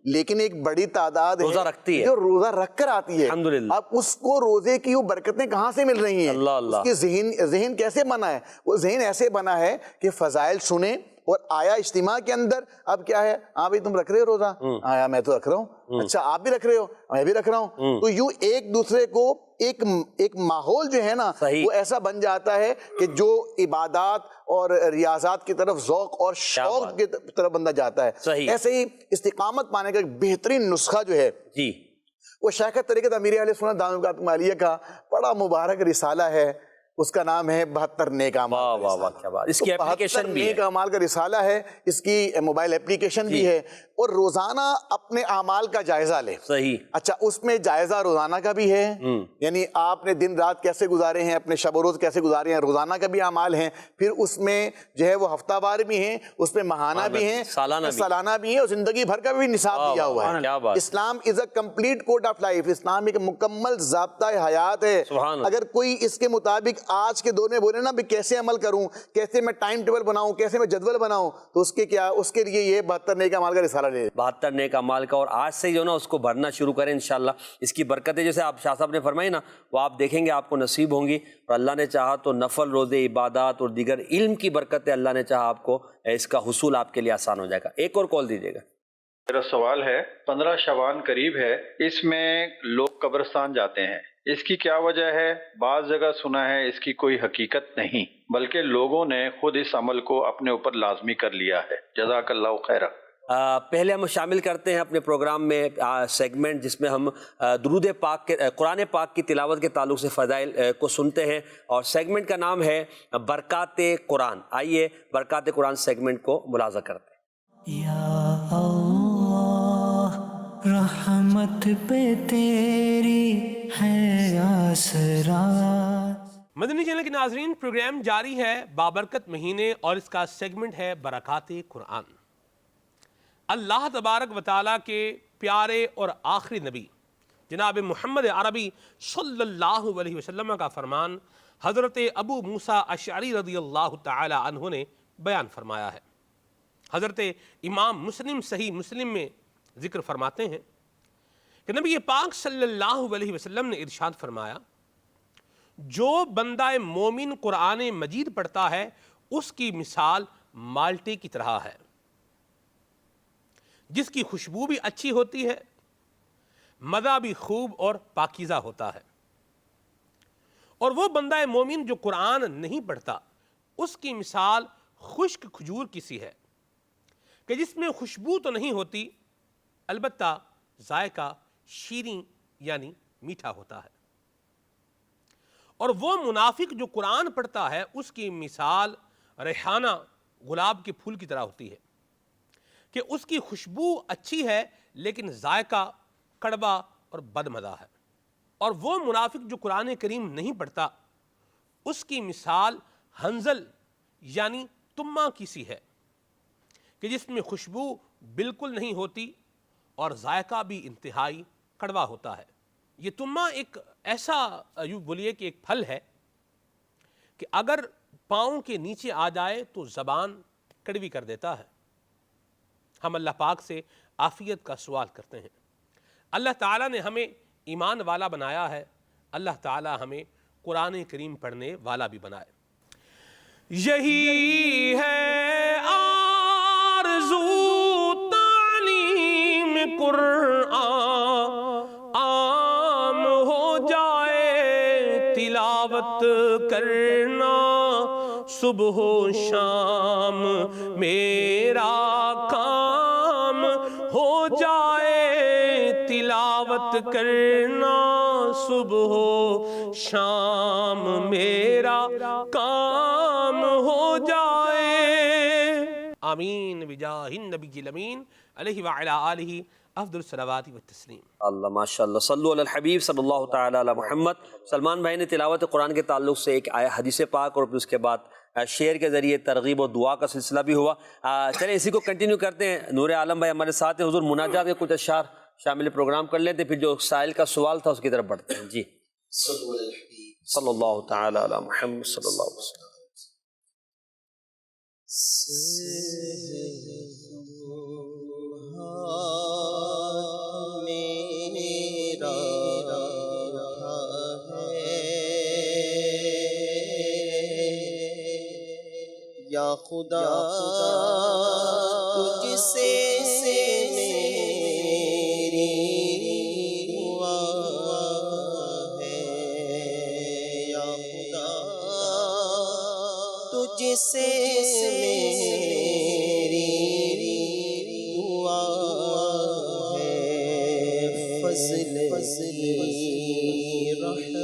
لیکن ایک بڑی تعداد روزہ رکھتی ہے، جو روزہ رکھ کر آتی ہے. الحمدللہ. اب اس کو روزے کی وہ برکتیں کہاں سے مل رہی ہیں؟ اللہ اللہ. اس کی ذہن کیسے بنا ہے؟ وہ ذہن ایسے بنا ہے کہ فضائل سنیں اور آیا اجتماع کے اندر اب کیا ہے، ہاں بھائی تم رکھ رہے ہو روزہ، آیا میں تو رکھ رہا ہوں، اچھا آپ بھی رکھ رہے ہو، میں بھی رکھ رہا ہوں. تو یوں ایک دوسرے کو ایک ماحول جو ہے نا وہ ایسا بن جاتا ہے کہ جو عبادات اور ریاضات کی طرف ذوق اور شوق کی طرف بندہ جاتا ہے. ایسے ہی استقامت پانے کا ایک بہترین نسخہ جو ہے جی وہ شیخ طریقت امیر اہل سنت دامت برکاتہم العالیہ کا بڑا مبارک رسالہ ہے، اس کا نام ہے 72 نیک اعمال. اس کی اپلیکیشن بھی ہے، نیک اعمال کا رسالہ ہے، اس کی موبائل اپلیکیشن بھی ہے. اور روزانہ اپنے اعمال کا جائزہ لے. صحیح. اچھا اس میں جائزہ روزانہ کا بھی ہے، یعنی آپ نے دن رات کیسے گزارے ہیں، اپنے شب و روز کیسے گزارے ہیں، روزانہ کا بھی اعمال ہیں. پھر اس میں جو ہے وہ ہفتہ وار بھی ہیں، اس میں ماہانہ بھی ہیں، سالانہ بھی ہیں، اور زندگی بھر کا بھی نصاب دیا ہوا ہے. Islam is a complete code of life. اسلام ایک مکمل ضابطہ حیات ہے. اگر کوئی اس کے مطابق آج کے دور میں بولے نا بھی کیسے عمل کروں، کیسے میں ٹائم ٹیبل بناؤں، کیسے میں جدول بناؤں، تو اس کے لیے یہ 72 نیک اعمال کا رسالہ لے. 72 نیک اعمال کا، اور آج سے جو نا اس کو بھرنا شروع کریں انشاءاللہ. اس کی برکتیں جیسے آپ شاہ صاحب نے فرمائی نا وہ آپ دیکھیں گے آپ کو نصیب ہوں گی، اور اللہ نے چاہا تو نفل روزے عبادات اور دیگر علم کی برکتیں اللہ نے چاہا آپ کو اس کا حصول آپ کے لیے آسان ہو جائے گا. ایک اور کال دیجیے گا. میرا سوال ہے 15 شعبان قریب ہے، اس میں لوگ قبرستان جاتے ہیں، اس کی کیا وجہ ہے؟ بعض جگہ سنا ہے اس کی کوئی حقیقت نہیں بلکہ لوگوں نے خود اس عمل کو اپنے اوپر لازمی کر لیا ہے. جزاک اللہ خیرہ. پہلے ہم شامل کرتے ہیں اپنے پروگرام میں سیگمنٹ جس میں ہم درود پاک کے قرآن پاک کی تلاوت کے تعلق سے فضائل کو سنتے ہیں، اور سیگمنٹ کا نام ہے برکات قرآن. آئیے برکات قرآن سیگمنٹ کو ملاحظہ کرتے ہیں. یا اللہ رحمت پہ تیری ہے آسرات. مدنی چینل کے ناظرین، پروگرام جاری ہے بابرکت مہینے اور اس کا سیگمنٹ ہے برکات قرآن. اللہ تبارک و تعالیٰ کے پیارے اور آخری نبی جناب محمد عربی صلی اللہ علیہ وسلم کا فرمان حضرت ابو موسیٰ اشعری رضی اللہ تعالی عنہ نے بیان فرمایا ہے. حضرت امام مسلم صحیح مسلم میں ذکر فرماتے ہیں کہ نبی پاک صلی اللہ علیہ وسلم نے ارشاد فرمایا، جو بندہ مومن قرآن مجید پڑھتا ہے اس کی مثال مالٹے کی طرح ہے، جس کی خوشبو بھی اچھی ہوتی ہے، مزہ بھی خوب اور پاکیزہ ہوتا ہے. اور وہ بندہ مومن جو قرآن نہیں پڑھتا اس کی مثال خشک کھجور کی سی ہے کہ جس میں خوشبو تو نہیں ہوتی البتہ ذائقہ شیریں یعنی میٹھا ہوتا ہے. اور وہ منافق جو قرآن پڑھتا ہے اس کی مثال ریحانہ گلاب کے پھول کی طرح ہوتی ہے کہ اس کی خوشبو اچھی ہے لیکن ذائقہ کڑوا اور بدمزہ ہے. اور وہ منافق جو قرآن کریم نہیں پڑھتا اس کی مثال حنظل یعنی تمہ کی سی ہے کہ جس میں خوشبو بالکل نہیں ہوتی اور ذائقہ بھی انتہائی کڑوا ہوتا ہے. یہ تمہ ایک ایسا یوں بولیے کہ ایک پھل ہے کہ اگر پاؤں کے نیچے آ جائے تو زبان کڑوی کر دیتا ہے. ہم اللہ پاک سے عافیت کا سوال کرتے ہیں. اللہ تعالیٰ نے ہمیں ایمان والا بنایا ہے، اللہ تعالیٰ ہمیں قرآن کریم پڑھنے والا بھی بنائے. یہی ہے آرزو تعلیم قرآن عام ہو جائے، تلاوت کرنا صبح و شام میرا کام ہو جائے، تلاوت کرنا صبح و شام میرا کام ہو جائے. آمین بجاہ النبی الامین علیہ وعلی آلہ افضل الصلوات والتسلیم. اللہ ماشاء اللہ، صلو علی الحبیب صلی اللہ تعالی علی محمد. سلمان بھائی نے تلاوت قرآن کے تعلق سے ایک حدیث پاک اور پھر اس کے بعد شعر کے ذریعے ترغیب و دعا کا سلسلہ بھی ہوا. چلیں اسی کو کنٹینیو کرتے ہیں. نور عالم بھائی ہمارے ساتھ ہیں. حضور مناجات کے کچھ اشعار شامل پروگرام کر لیتے، پھر جو سائل کا سوال تھا اس کی طرف بڑھتے ہیں. جی صلی اللہ تعالی علی محمد صلی اللہ علیہ وسلم. سبحان خدا تجھ سے میری دعا ہے، یا خدا تجھ سے میری دعا ہے، فضل رحم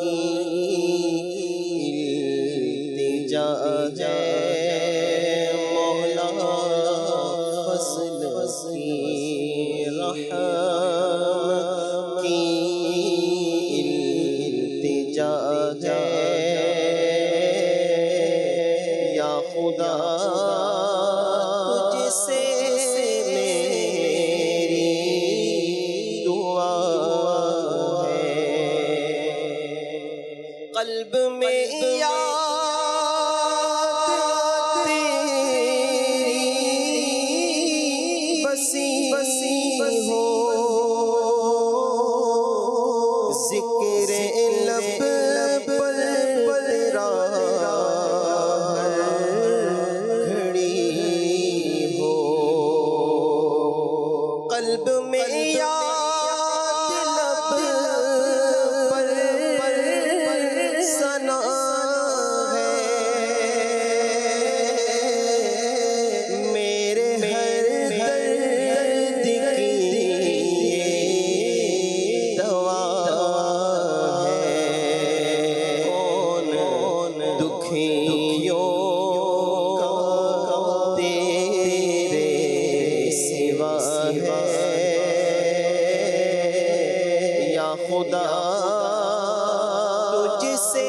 کی التجا ہے مولا، فضل رحم کی التجا ہے، یا خدا تجھ سے میری دعا ہے، قلب میں یاد تیری بسی ہو، ذکر لب پر تیرا ہر گھڑی ہو، قلب میں یاد لب پر ثنا ہے، میرے ہر درد کی دوا ہے، کون دکھیوں تیرے سوا ہے، یا خدا تجھ سے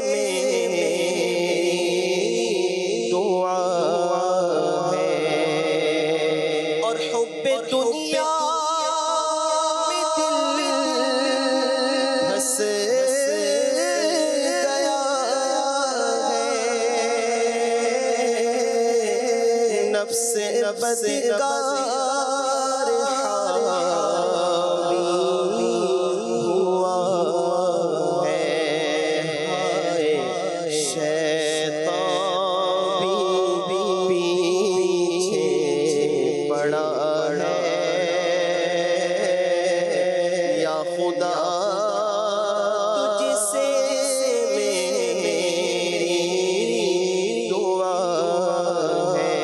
میری دعا ہے، اور حب دنیا میں دل پھنس گیا ہے، نفس بدکار حاوی ہوا ہے، ہائے شیطان بھی پیچھے پڑا ہے، یا خدا تجھ سے میری دعا ہے،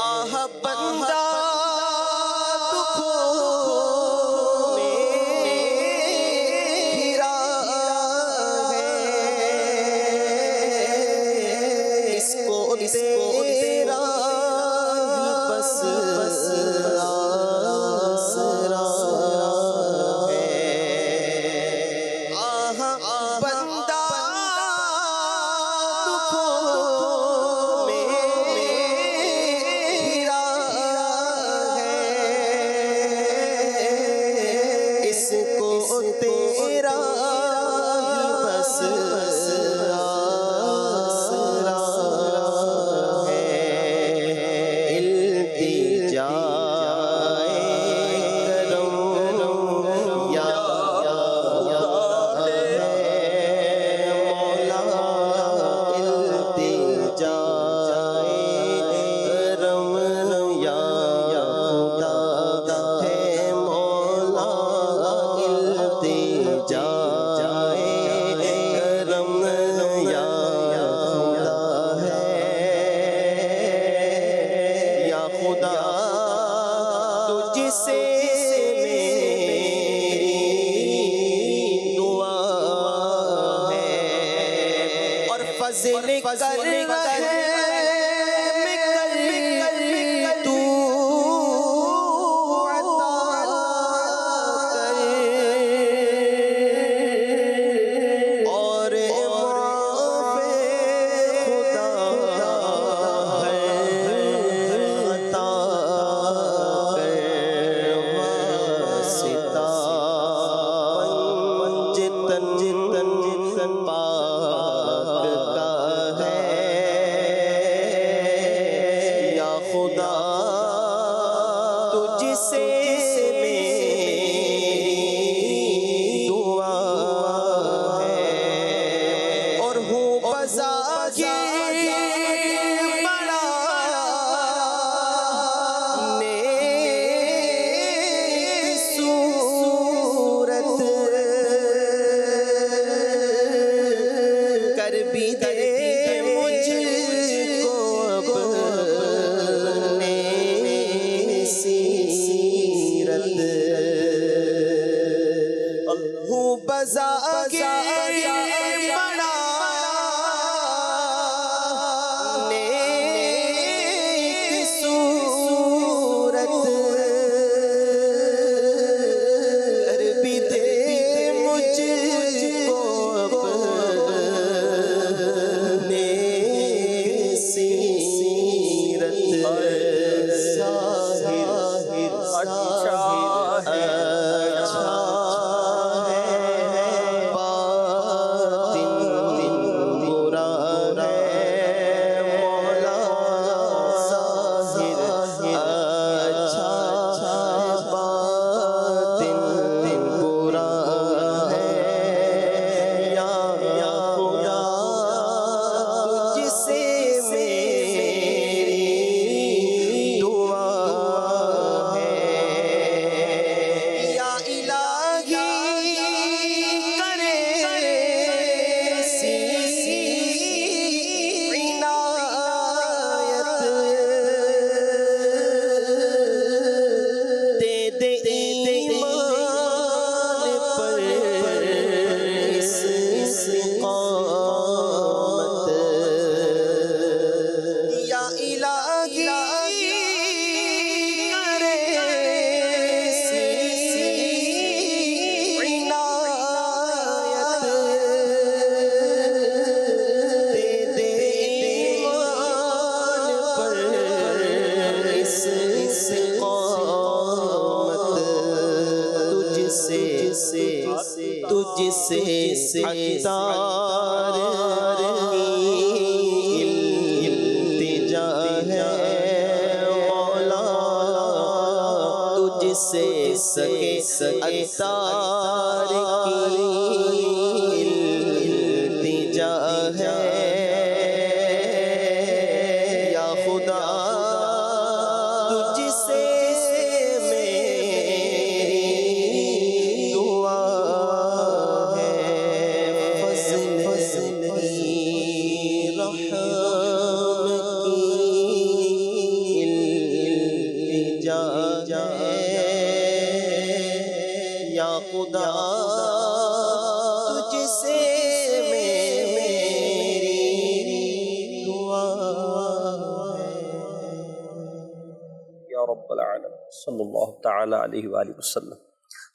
آہ بندہ دکھوں میں گھرا ہے، اس کو تیرا ہی بس آسرا ہے، آہ بندہ دکھوں میں گھرا ہے، اس کو تیرا ہی بس آسرا ہے، التجا کرم یا مولا، التجا کرم یا خدا ہے مولا، التجا کرم یا خدا ہے، یا خدا تجھ سے میری دعا ہے، اور فضل کر تو عطا کر، اور معاف خدا ہے عطا کر، واسطہ پنج تن پاک کا ہے، بزا کے بڑا نیک صورت بھی دے مجھ کو اپنے سیرت تجھ سے عطار کی التجا ہے مولا، تجھ سے عطار کی التجا ہے یا خدا، تجھ سے یا خدا، تجھ سے میری دعا ہے یا رب العالمین صلی اللہ تعالی علیہ وآلہ وسلم۔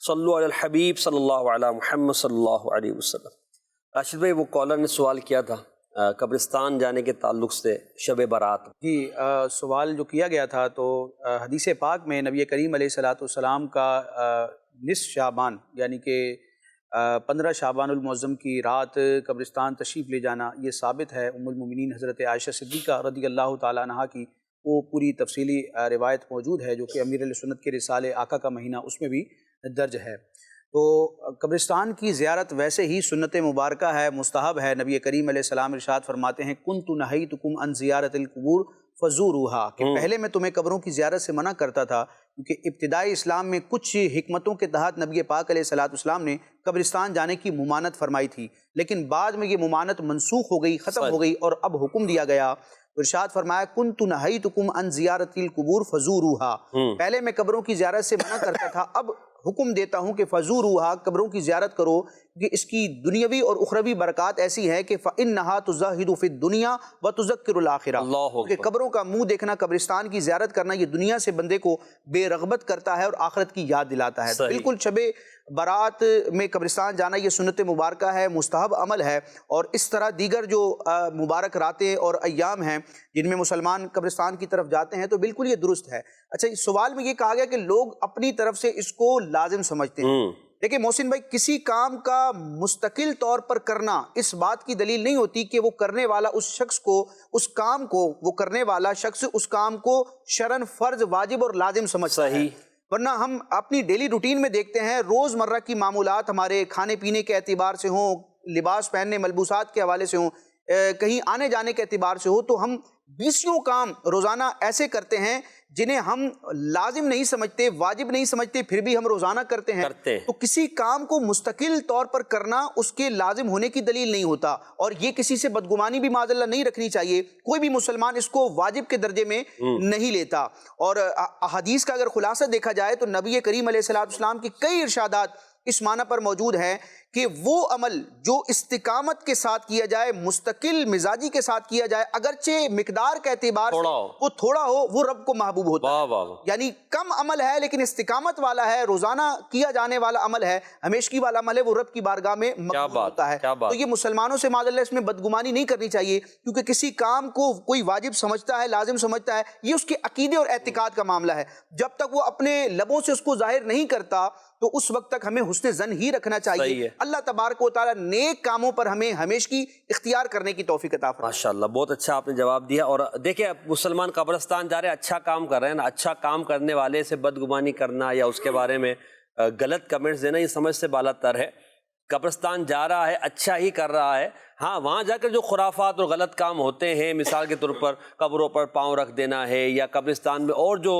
صلو علی الحبیب صلی اللہ علی محمد صلی اللہ علیہ وسلم۔ راشد بھائی، وہ کالر نے سوال کیا تھا قبرستان جانے کے تعلق سے شب برات۔ جی، سوال جو کیا گیا تھا تو حدیث پاک میں نبی کریم علیہ السلام کا نصف شعبان یعنی کہ 15 شعبان المعظم کی رات قبرستان تشریف لے جانا، یہ ثابت ہے۔ ام المومنین حضرت عائشہ صدیقہ رضی اللہ تعالیٰ عنہا کی وہ پوری تفصیلی روایت موجود ہے جو کہ امیر علیہ سنت کے رسالے آقا کا مہینہ اس میں بھی درج ہے۔ تو قبرستان کی زیارت ویسے ہی سنت مبارکہ ہے، مستحب ہے۔ نبی کریم علیہ السلام ارشاد فرماتے ہیں کنت نہیتکم عن زیارت القبور فزوروها، کہ پہلے میں تمہیں قبروں کی زیارت سے منع کرتا تھا، کیونکہ ابتدائی اسلام میں کچھ حکمتوں کے تحت نبی پاک علیہ السلام نے قبرستان جانے کی ممانت فرمائی تھی، لیکن بعد میں یہ ممانت منسوخ ہو گئی، ختم ہو گئی، اور اب حکم دیا گیا۔ ارشاد فرمایا کنت نہیتکم عن زیارت القبور فزوروها، پہلے میں قبروں کی زیارت سے منع کرتا تھا، اب حکم دیتا ہوں کہ فزوروها، قبروں کی زیارت کرو، کہ اس کی دنیاوی اور اخروی برکات ایسی ہے کہ فإنها تزاہد فی الدنیا وتذکر الآخرہ، کہ قبروں کا منہ دیکھنا، قبرستان کی زیارت کرنا، یہ دنیا سے بندے کو بے رغبت کرتا ہے اور آخرت کی یاد دلاتا ہے۔ بالکل شب برات میں قبرستان جانا یہ سنت مبارکہ ہے، مستحب عمل ہے، اور اس طرح دیگر جو مبارک راتیں اور ایام ہیں جن میں مسلمان قبرستان کی طرف جاتے ہیں تو بالکل یہ درست ہے۔ اچھا، اس سوال میں یہ کہا گیا کہ لوگ اپنی طرف سے اس کو لازم سمجھتے ہیں۔ دیکھیں محسن بھائی، کسی کام کا مستقل طور پر کرنا اس بات کی دلیل نہیں ہوتی کہ وہ کرنے والا اس شخص کو، اس کام کو، وہ کرنے والا شخص اس کام کو شرعاً فرض، واجب اور لازم سمجھتا ہے۔ ورنہ ہم اپنی ڈیلی روٹین میں دیکھتے ہیں، روز مرہ کی معمولات ہمارے کھانے پینے کے اعتبار سے ہوں، لباس پہننے ملبوسات کے حوالے سے ہوں، کہیں آنے جانے کے اعتبار سے ہو، تو ہم بیسیوں کام روزانہ ایسے کرتے ہیں جنہیں ہم لازم نہیں سمجھتے، واجب نہیں سمجھتے، پھر بھی ہم روزانہ کرتے ہیں۔ تو کسی کام کو مستقل طور پر کرنا اس کے لازم ہونے کی دلیل نہیں ہوتا، اور یہ کسی سے بدگمانی بھی معاذ اللہ نہیں رکھنی چاہیے۔ کوئی بھی مسلمان اس کو واجب کے درجے میں نہیں لیتا۔ اور احادیث کا اگر خلاصہ دیکھا جائے تو نبی کریم علیہ السلام کی کئی ارشادات اس معنی پر موجود ہیں کہ وہ عمل جو استقامت کے ساتھ کیا جائے، مستقل مزاجی کے ساتھ کیا جائے، اگرچہ مقدار کے اعتبار سے وہ تھوڑا ہو، وہ رب کو محبوب ہوتا ہے. یعنی کم عمل ہے لیکن استقامت والا ہے، روزانہ کیا جانے والا عمل ہے، ہمیشگی والا عمل ہے، وہ رب کی بارگاہ میں مقبول ہوتا ہے. تو یہ مسلمانوں سے معاذ اللہ اس میں بدگمانی نہیں کرنی چاہیے، کیونکہ کسی کام کو کوئی واجب سمجھتا ہے، لازم سمجھتا ہے، یہ اس کے عقیدے اور اعتقاد کا معاملہ ہے. جب تک وہ اپنے لبوں سے اس کو ظاہر نہیں کرتا تو اس وقت تک ہمیں حسن ظن ہی رکھنا چاہیے. اللہ تبارک و تعالیٰ نیک کاموں پر ہمیں ہمیشگی اختیار کرنے کی توفیق عطا فرمائے. ماشاءاللہ، بہت اچھا آپ نے جواب دیا. اور دیکھیں مسلمان قبرستان جا رہے ہیں، اچھا کام کر رہے ہیں نا، اچھا کام کرنے والے سے بدگمانی کرنا یا اس کے بارے میں غلط کمنٹس دینا یہ سمجھ سے بالاتر ہے. قبرستان جا رہا ہے، اچھا ہی کر رہا ہے. ہاں وہاں جا کر جو خرافات اور غلط کام ہوتے ہیں، مثال کے طور پر قبروں پر پاؤں رکھ دینا ہے یا قبرستان میں اور جو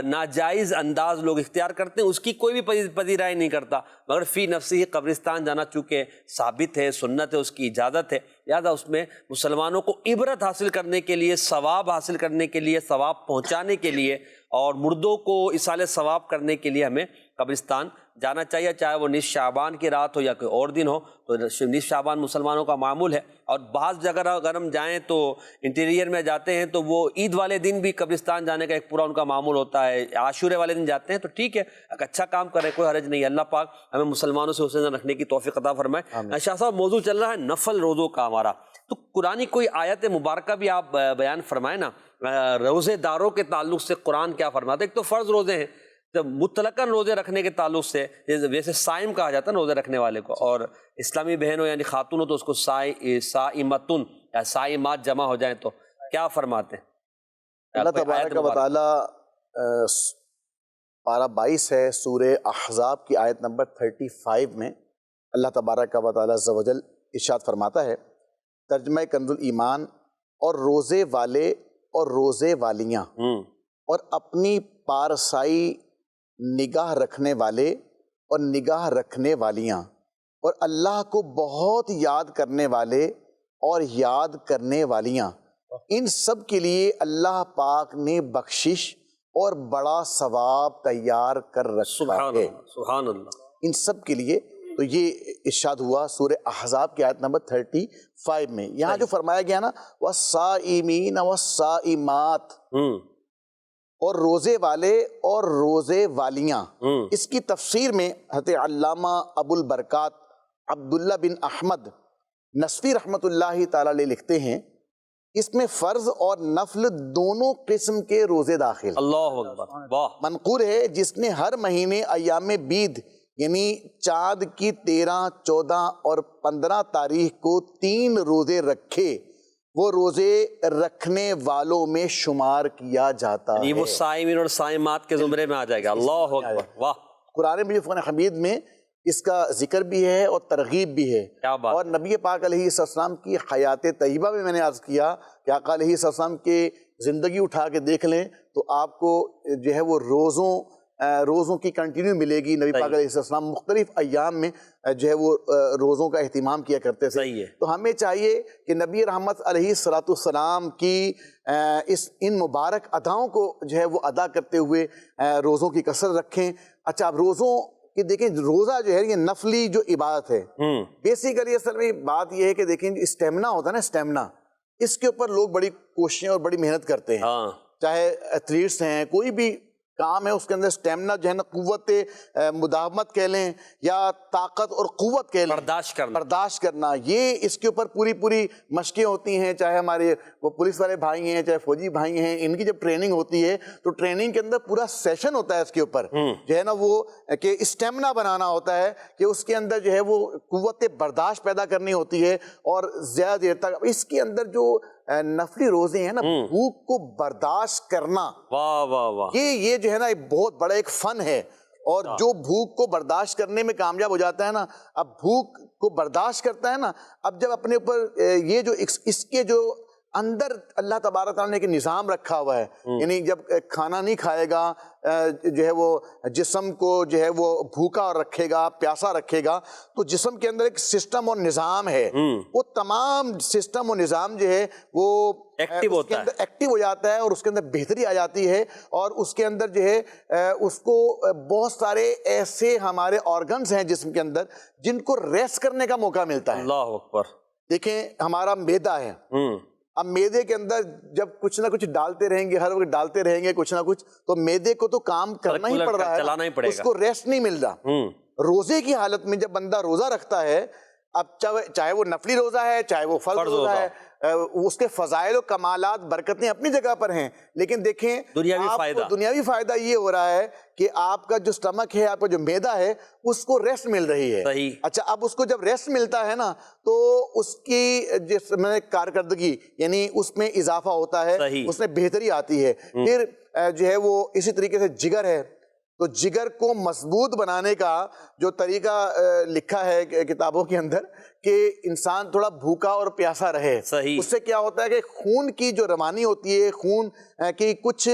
ناجائز انداز لوگ اختیار کرتے ہیں، اس کی کوئی بھی پذیرائی نہیں کرتا. مگر فی نفسی ہی قبرستان جانا چونکہ ثابت ہے، سنت ہے، اس کی اجازت ہے، لہٰذا اس میں مسلمانوں کو عبرت حاصل کرنے کے لیے، ثواب حاصل کرنے کے لیے، ثواب پہنچانے کے لیے اور مردوں کو ایصال ثواب کرنے کے لیے ہمیں قبرستان جانا چاہیے، چاہے وہ نصف شعبان کی رات ہو یا کوئی اور دن ہو. تو نصف شعبان مسلمانوں کا معمول ہے. اور بعض جگہ اگر ہم جائیں تو انٹیریئر میں جاتے ہیں تو وہ عید والے دن بھی قبرستان جانے کا ایک پورا ان کا معمول ہوتا ہے. عاشورے والے دن جاتے ہیں تو ٹھیک ہے، ایک اچھا کام کریں، کوئی حرج نہیں. اللہ پاک ہمیں مسلمانوں سے حسن رکھنے کی توفیق عطا فرمائے. شاہ صاحب، موضوع چل رہا ہے نفل روزوں کا ہمارا، تو قرآن کوئی آیت مبارکہ بھی آپ بیان فرمائیں نا. روزے داروں کے تعلق سے قرآن کیا فرماتا ہے؟ ایک تو فرض روزے ہیں، جب مطلقاً روزے رکھنے کے تعلق سے ویسے صائم کہا جاتا ہے روزے رکھنے والے کو، اور اسلامی بہن ہو یعنی خاتون ہو تو اس کو صائمتن یا صائمات جمع ہو جائیں تو کیا فرماتے ہیں؟ اللہ تبارک و تعالیٰ پارہ 22 ہے سورہ احزاب کی آیت نمبر 35 میں اللہ تبارک و تعالیٰ عز و جل ارشاد فرماتا ہے، ترجمہ کنز الایمان، اور روزے والے اور روزے والیاں اور اپنی پارسائی نگاہ رکھنے والے اور نگاہ رکھنے والیاں اور اللہ کو بہت یاد کرنے والے اور یاد کرنے والیاں، ان سب کے لیے اللہ پاک نے بخشش اور بڑا ثواب تیار کر رکھا ہے. سبحان اللہ. ان سب کے لیے تو یہ ارشاد ہوا سورہ احزاب کی آیت نمبر 35 میں. یہاں جو فرمایا گیا نا والصائمین والصائمات، اور روزے والے اور روزے والیاں، اس کی تفسیر میں حضرت علامہ ابو البرکات عبداللہ بن احمد نصفی رحمۃ اللہ تعالی علیہ لکھتے ہیں، اس میں فرض اور نفل دونوں قسم کے روزے داخل. اللہ اکبر. واہ. منقول ہے جس نے ہر مہینے ایام بید یعنی چاند کی 13، 14 اور 15 تاریخ کو 3 روزے رکھے، وہ روزے رکھنے والوں میں شمار کیا جاتا ہے. وہ صائمین اور صائمات کے زمرے میں آ جائے گا. اللہ اکبر. واہ. قرآن مجید فرقان حمید میں اس کا ذکر بھی ہے اور ترغیب بھی ہے. اور نبی پاک علیہ السلام کی حیات طیبہ میں نے عرض کیا کہ آقا علیہ السلام کی زندگی اٹھا کے دیکھ لیں تو آپ کو جو ہے وہ روزوں کی کنٹینیو ملے گی. نبی پاک علیہ السلام مختلف ایام میں جو ہے وہ روزوں کا اہتمام کیا کرتے تھے. تو ہمیں چاہیے کہ نبی رحمت علیہ السلام کی ان مبارک اداؤں کو جو ہے وہ ادا کرتے ہوئے روزوں کی کثرت رکھیں. اچھا، آپ روزوں کہ دیکھیں روزہ جو ہے یہ نفلی جو عبادت ہے، بیسیکلی اصل میں بات یہ ہے کہ دیکھیں اسٹیمنا ہوتا ہے نا، اسٹیمنا، اس کے اوپر لوگ بڑی کوششیں اور بڑی محنت کرتے ہیں. چاہے ایتھلیٹس ہیں، کوئی بھی کام ہے اس کے اندر اسٹیمنا جو ہے نا، قوت مداومت کہہ لیں یا طاقت اور قوت کہہ لیں، برداشت کرنا، یہ اس کے اوپر پوری مشقیں ہوتی ہیں. چاہے ہمارے وہ پولیس والے بھائی ہیں، چاہے فوجی بھائی ہیں، ان کی جب ٹریننگ ہوتی ہے تو ٹریننگ کے اندر پورا سیشن ہوتا ہے اس کے اوپر جو ہے نا وہ کہ اسٹیمنا بنانا ہوتا ہے کہ اس کے اندر جو ہے وہ قوت برداشت پیدا کرنی ہوتی ہے اور زیادہ دیر تک. اس کے اندر جو نفلی روزے ہیں نا، بھوک کو برداشت کرنا، یہ جو ہے نا بہت بڑا ایک فن ہے. اور جو بھوک کو برداشت کرنے میں کامیاب ہو جاتا ہے نا، اب بھوک کو برداشت کرتا ہے نا، اب جب اپنے اوپر یہ جو اس کے جو اندر اللہ تبارک تعالیٰ نے ایک نظام رکھا ہوا ہے، یعنی جب کھانا نہیں کھائے گا جو ہے وہ جسم کو جو ہے وہ بھوکا رکھے گا، پیاسا رکھے گا، تو جسم کے اندر ایک سسٹم اور نظام ہے، وہ تمام سسٹم اور نظام جو ہے وہ ایکٹیو ہوتا ہے، ایکٹیو ہو جاتا ہے، اور اس کے اندر بہتری آ جاتی ہے، اور اس کے اندر جو ہے اس کو بہت سارے ایسے ہمارے آرگنز ہیں جسم کے اندر جن کو ریسٹ کرنے کا موقع ملتا ہے۔ اللہ اکبر۔ دیکھیں ہمارا معدہ ہے، اب معدے کے اندر جب کچھ نہ کچھ ڈالتے رہیں گے، ہر وقت ڈالتے رہیں گے کچھ نہ کچھ، تو معدے کو تو کام کرنا ہی پڑ رہا ہے، اس کو ریسٹ نہیں مل رہا۔ روزے کی حالت میں جب بندہ روزہ رکھتا ہے، اب چاہے وہ نفلی روزہ ہے، چاہے وہ فرض روزہ ہے، اس کے فضائل و کمالات برکتیں اپنی جگہ پر ہیں، لیکن دیکھیں دنیاوی فائدہ یہ ہو رہا ہے کہ آپ کا جو سٹمک ہے، آپ کا جو معدہ ہے، اس کو ریسٹ مل رہی ہے۔ اچھا، اب اس کو جب ریسٹ ملتا ہے نا تو اس کی جس میں کارکردگی یعنی اس میں اضافہ ہوتا ہے، اس میں بہتری آتی ہے۔ پھر جو ہے وہ اسی طریقے سے جگر ہے، تو جگر کو مضبوط بنانے کا جو طریقہ لکھا ہے کتابوں کے اندر کہ انسان تھوڑا بھوکا اور پیاسا رہے، اس سے کیا ہوتا ہے کہ خون کی جو روانی ہوتی ہے، خون کی کچھ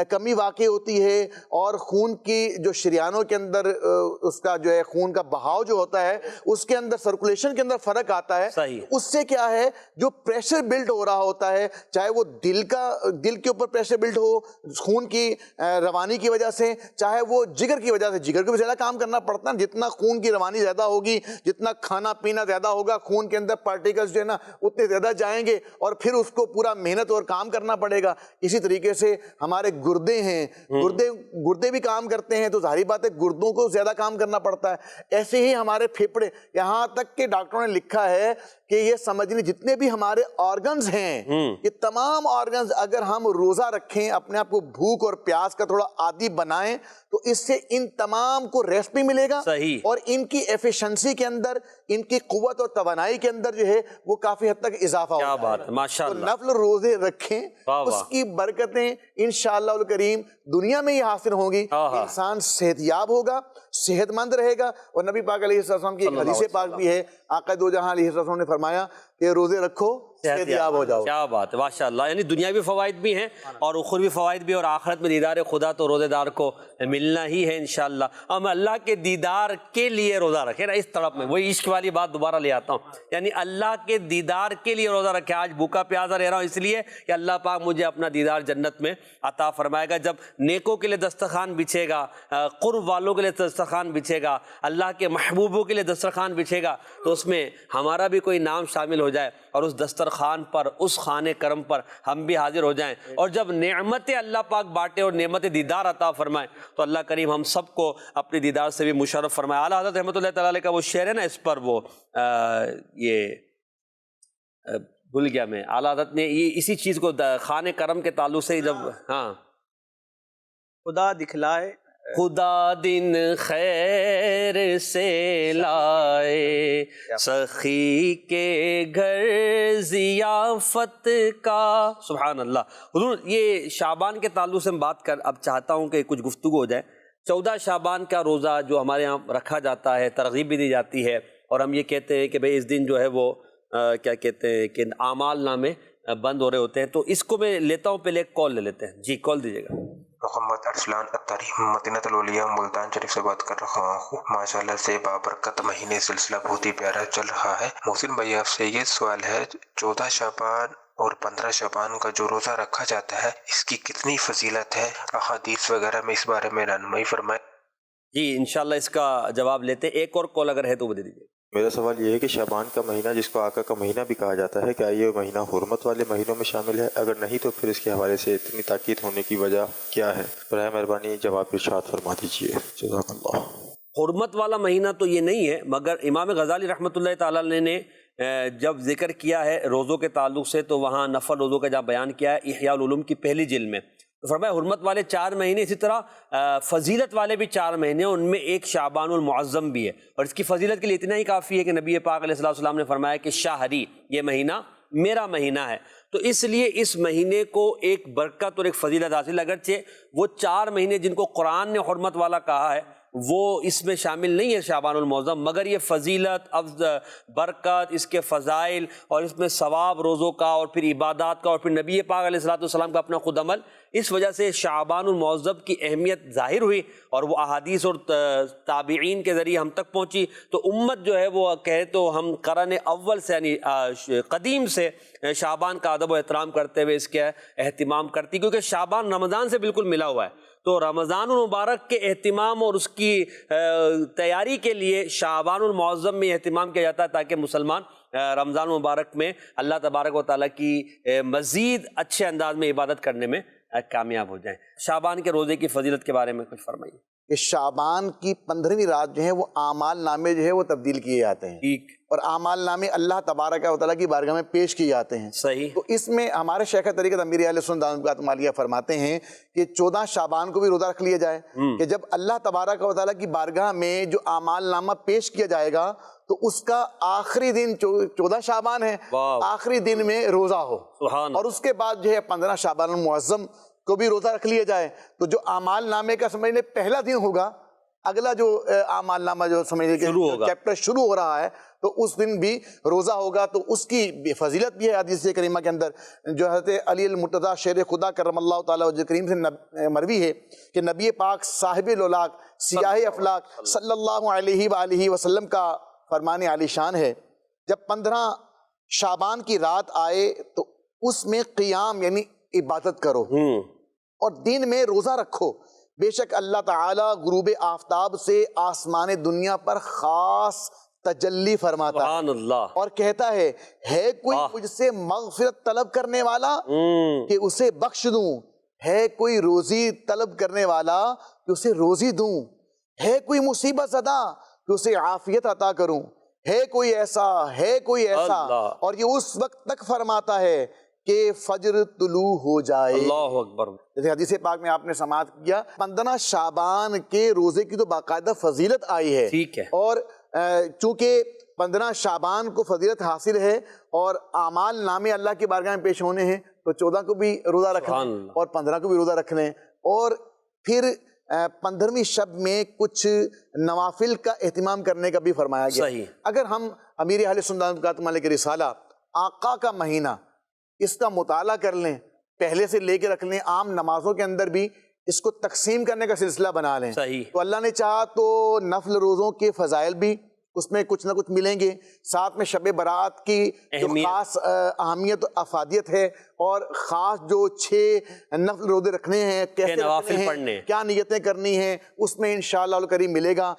کمی واقع ہوتی ہے، اور خون کی جو شریانوں کے اندر اس کا جو ہے خون کا بہاؤ جو ہوتا ہے، اس کے اندر سرکولیشن کے اندر فرق آتا ہے۔ اس سے کیا ہے، جو پریشر بلڈ ہو رہا ہوتا ہے، چاہے وہ دل کے اوپر پریشر بلڈ ہو خون کی روانی کی وجہ سے، چاہے وہ جگر کی وجہ سے، جگر کو بھی زیادہ کام کرنا پڑتا ہے، جتنا خون کی روانی زیادہ ہوگی، جتنا کھانا پینا زیادہ ہوگا، خون کے اندر پارٹیکلز جو ہے نا اتنے زیادہ جائیں گے، اور پھر اس کو پورا محنت اور کام کرنا پڑے گا۔ اسی طریقے سے ہمارے گردے ہیں، گردے بھی کام کرتے ہیں، تو ظاہری بات ہے گردوں کو زیادہ کام کرنا پڑتا ہے۔ ایسے ہی ہمارے پھیپھڑے، یہاں تک کہ ڈاکٹروں نے لکھا ہے کہ یہ سمجھنے جتنے بھی ہمارے آرگنز ہیں، یہ تمام آرگنز اگر ہم روزہ رکھیں، اپنے آپ کو بھوک اور پیاس کا تھوڑا عادی بنائیں، تو اس سے ان تمام کو ریسٹ بھی ملے گا، اور ان کی ایفیشنسی کے اندر، ان کی قوت اور توانائی کے اندر جو ہے وہ کافی حد تک اضافہ ہوتا ہے۔ کیا بات ہے، ماشاءاللہ۔ تو نفل روزے رکھیں، اس کی برکتیں انشاءاللہ الکریم دنیا میں ہی حاصل ہوں گی، انسان صحت یاب ہوگا، صحت مند رہے گا۔ اور نبی پاک علیہ السلام کی ایک حدیث پاک بھی ہے، آقا دو جہاں علیہ السلام نے فرمایا کہ روزے رکھو صحت یاب ہو جاؤ۔ کیا بات ہے، ماشاءاللہ۔ یعنی دنیاوی فوائد بھی ہیں اور اخروی فوائد بھی، اور آخرت میں دیدار خدا تو روزے دار کو ملنا ہی ہے انشاءاللہ۔ ہم اللہ کے دیدار کے لیے روزہ رکھیں نا، اس طرف میں وہی عشق والی بات دوبارہ لے آتا ہوں، یعنی اللہ کے دیدار کے لیے روزہ رکھیں۔ آج بھوکا پیاسا رہ رہا ہوں اس لیے کہ اللہ پاک مجھے اپنا دیدار جنت میں عطا فرمائے گا۔ جب نیکوں کے لیے دسترخوان بچھے گا، قرب والوں کے لیے دسترخوان بچھے گا، اللہ کے محبوبوں کے لیے دسترخوان بچھے گا، تو اس میں ہمارا بھی کوئی نام شامل ہو جائے، اور اس دسترخوان پر، اس خانے کرم پر ہم بھی حاضر ہو جائیں۔ اور جب نعمت اللہ پاک بانٹے اور نعمت دیدار عطا فرمائے، تو اللہ کریم ہم سب کو اپنی دیدار سے بھی مشرف فرمائے۔ اعلیٰ حضرت رحمۃ اللہ تعالی کا وہ شعر ہے نا، اس پر وہ یہ بھول گیا میں، اعلیٰ حضرت نے یہ اسی چیز کو خانے کرم کے تعلق سے جب خدا دکھلائے، خدا دن خیر سے لائے، سخی کے گھر ضیافت کا۔ سبحان اللہ۔ حضور یہ شعبان کے تعلق سے ہم بات اب چاہتا ہوں کہ کچھ گفتگو ہو جائے۔ 14 شعبان کا روزہ جو ہمارے یہاں رکھا جاتا ہے، ترغیب بھی دی جاتی ہے، اور ہم یہ کہتے ہیں کہ بھئی اس دن جو ہے وہ کیا کہتے ہیں کہ اعمال نامے بند ہو رہے ہوتے ہیں۔ تو اس کو میں لیتا ہوں، پہلے ایک کال لے لیتے ہیں۔ جی، کال دیجیے گا۔ محمد ارسلان اتاری، مدینہ الاولیاء ملتان شریف سے بات کر رہا ہوں۔ ماشاءاللہ سے بابرکت مہینے سلسلہ بہت ہی پیارا چل رہا ہے۔ محسن بھائی آپ سے یہ سوال ہے، 14 شعبان اور 15 شعبان کا جو روزہ رکھا جاتا ہے، اس کی کتنی فضیلت ہے؟ احادیث وغیرہ میں اس بارے میں رہنمائی فرمائے۔ جی انشاءاللہ اس کا جواب لیتے ہیں۔ ایک اور کال اگر ہے تو وہ دے دیجیے۔ میرا سوال یہ ہے کہ شعبان کا مہینہ جس کو آقا کا مہینہ بھی کہا جاتا ہے، کیا یہ مہینہ حرمت والے مہینوں میں شامل ہے؟ اگر نہیں تو پھر اس کے حوالے سے اتنی تاکید ہونے کی وجہ کیا ہے؟ براہ مہربانی جواب ارشاد فرما دیجیے، جزاک اللہ۔ حرمت والا مہینہ تو یہ نہیں ہے، مگر امام غزالی رحمۃ اللہ تعالی نے جب ذکر کیا ہے روزوں کے تعلق سے، تو وہاں نفل روزوں کا جہاں بیان کیا ہے احیاء العلوم کی پہلی جلد میں، تو فرمایا حرمت والے 4 مہینے، اسی طرح فضیلت والے بھی 4 مہینے، ان میں ایک شعبان المعظم بھی ہے۔ اور اس کی فضیلت کے لیے اتنا ہی کافی ہے کہ نبی پاک علیہ السلام نے فرمایا کہ شاہری، یہ مہینہ میرا مہینہ ہے۔ تو اس لیے اس مہینے کو ایک برکت اور ایک فضیلت حاصل، اگرچہ وہ 4 مہینے جن کو قرآن نے حرمت والا کہا ہے، وہ اس میں شامل نہیں ہے شعبان المعظم، مگر یہ فضیلت، برکت، اس کے فضائل اور اس میں ثواب روزوں کا اور پھر عبادات کا اور پھر نبی پاک علیہ الصلوۃ والسلام کا اپنا خود عمل، اس وجہ سے شعبان المعظم کی اہمیت ظاہر ہوئی اور وہ احادیث اور تابعین کے ذریعے ہم تک پہنچی۔ تو امت جو ہے وہ کہے تو ہم قرن اول سے یعنی قدیم سے شعبان کا ادب و احترام کرتے ہوئے اس کے اہتمام کرتی، کیونکہ شعبان رمضان سے بالکل ملا ہوا ہے۔ تو رمضان المبارک کے اہتمام اور اس کی تیاری کے لیے شعبان المعظم میں اہتمام کیا جاتا ہے تاکہ مسلمان رمضان المبارک میں اللہ تبارک و تعالیٰ کی مزید اچھے انداز میں عبادت کرنے میں کامیاب ہو جائیں۔ شعبان کے روزے کی فضیلت کے بارے میں کچھ فرمائیے۔ کہ شعبان کی 15ویں رات جو ہے وہ اعمال نامے جو ہے وہ تبدیل کیے جاتے ہیں، ٹھیک، اور اعمال نامے اللہ تبارک و تعالیٰ کی بارگاہ میں پیش کیے جاتے ہیں۔ صحیح۔ تو اس میں ہمارے شیخ طریقت امیر اہل سنت دامت مالیہ فرماتے ہیں کہ 14 شعبان کو بھی روزہ رکھ لیا جائے کہ جب اللہ تبارک و تعالیٰ کی بارگاہ میں جو اعمال نامہ پیش کیا جائے گا تو اس کا آخری دن 14 شعبان ہے، آخری دن میں روزہ ہو، اور اس کے بعد جو ہے 15 شعبان المعظم کو بھی روزہ رکھ لیا جائے۔ تو جو اعمال نامے کا سمجھ لیں پہلا دن ہوگا، اگلا جو اعمال نامہ جو سمجھ لیں کہ چیپٹر شروع ہو رہا ہے تو اس دن بھی روزہ ہوگا۔ تو اس کی فضیلت بھی ہے حدیث کریمہ کے اندر، جو حضرت علی المرتضیٰ شیر خدا کرم اللہ تعالیٰ وجہ کریم سے مروی ہے کہ نبی پاک صاحب الاولاق سیاہ افلاق صلی اللہ علیہ وآلہ وسلم کا فرمان عالی شان ہے، جب 15 شعبان کی رات آئے تو اس میں قیام یعنی عبادت کرو اور دن میں روزہ رکھو، بے شک اللہ تعالیٰ غروب آفتاب سے آسمان دنیا پر خاص تجلی فرماتا ہے اور کہتا ہے کوئی مجھ سے مغفرت طلب کرنے والا کہ اسے بخش دوں، ہے کوئی روزی طلب کرنے والا کہ اسے روزی دوں، ہے کوئی مصیبت زدہ کہ اسے عافیت عطا کروں، ہے کوئی ایسا اور یہ اس وقت تک فرماتا ہے کہ فجر طلوع ہو جائے۔ اللہ اکبر۔ جیسے حدیث پاک میں آپ نے سماعت کیا 15 شعبان کے روزے کی تو باقاعدہ فضیلت آئی ہے، ٹھیک ہے، اور چونکہ 15 شعبان کو فضیلت حاصل ہے اور اعمال نامے اللہ کی بارگاہ میں پیش ہونے ہیں تو 14 کو بھی روزہ رکھ لیں اور 15 کو بھی روزہ رکھ لیں، اور پھر 15ویں شب میں کچھ نوافل کا اہتمام کرنے کا بھی فرمایا گیا۔ اگر ہم امیر اہل سنت مالک کے رسالہ آقا کا مہینہ اس کا مطالعہ کر لیں، پہلے سے لے کے رکھ لیں، عام نمازوں کے اندر بھی اس کو تقسیم کرنے کا سلسلہ بنا لیں، تو اللہ نے چاہا تو نفل روزوں کے فضائل بھی اس میں کچھ نہ کچھ ملیں گے، ساتھ میں شب برات کی جو خاص اہمیت و افادیت ہے اور خاص جو 6 نفل روزے رکھنے ہیں، کیسے رکھنے ہیں، کیا نیتیں کرنی ہیں، اس میں انشاءاللہ الکریم ملے گا۔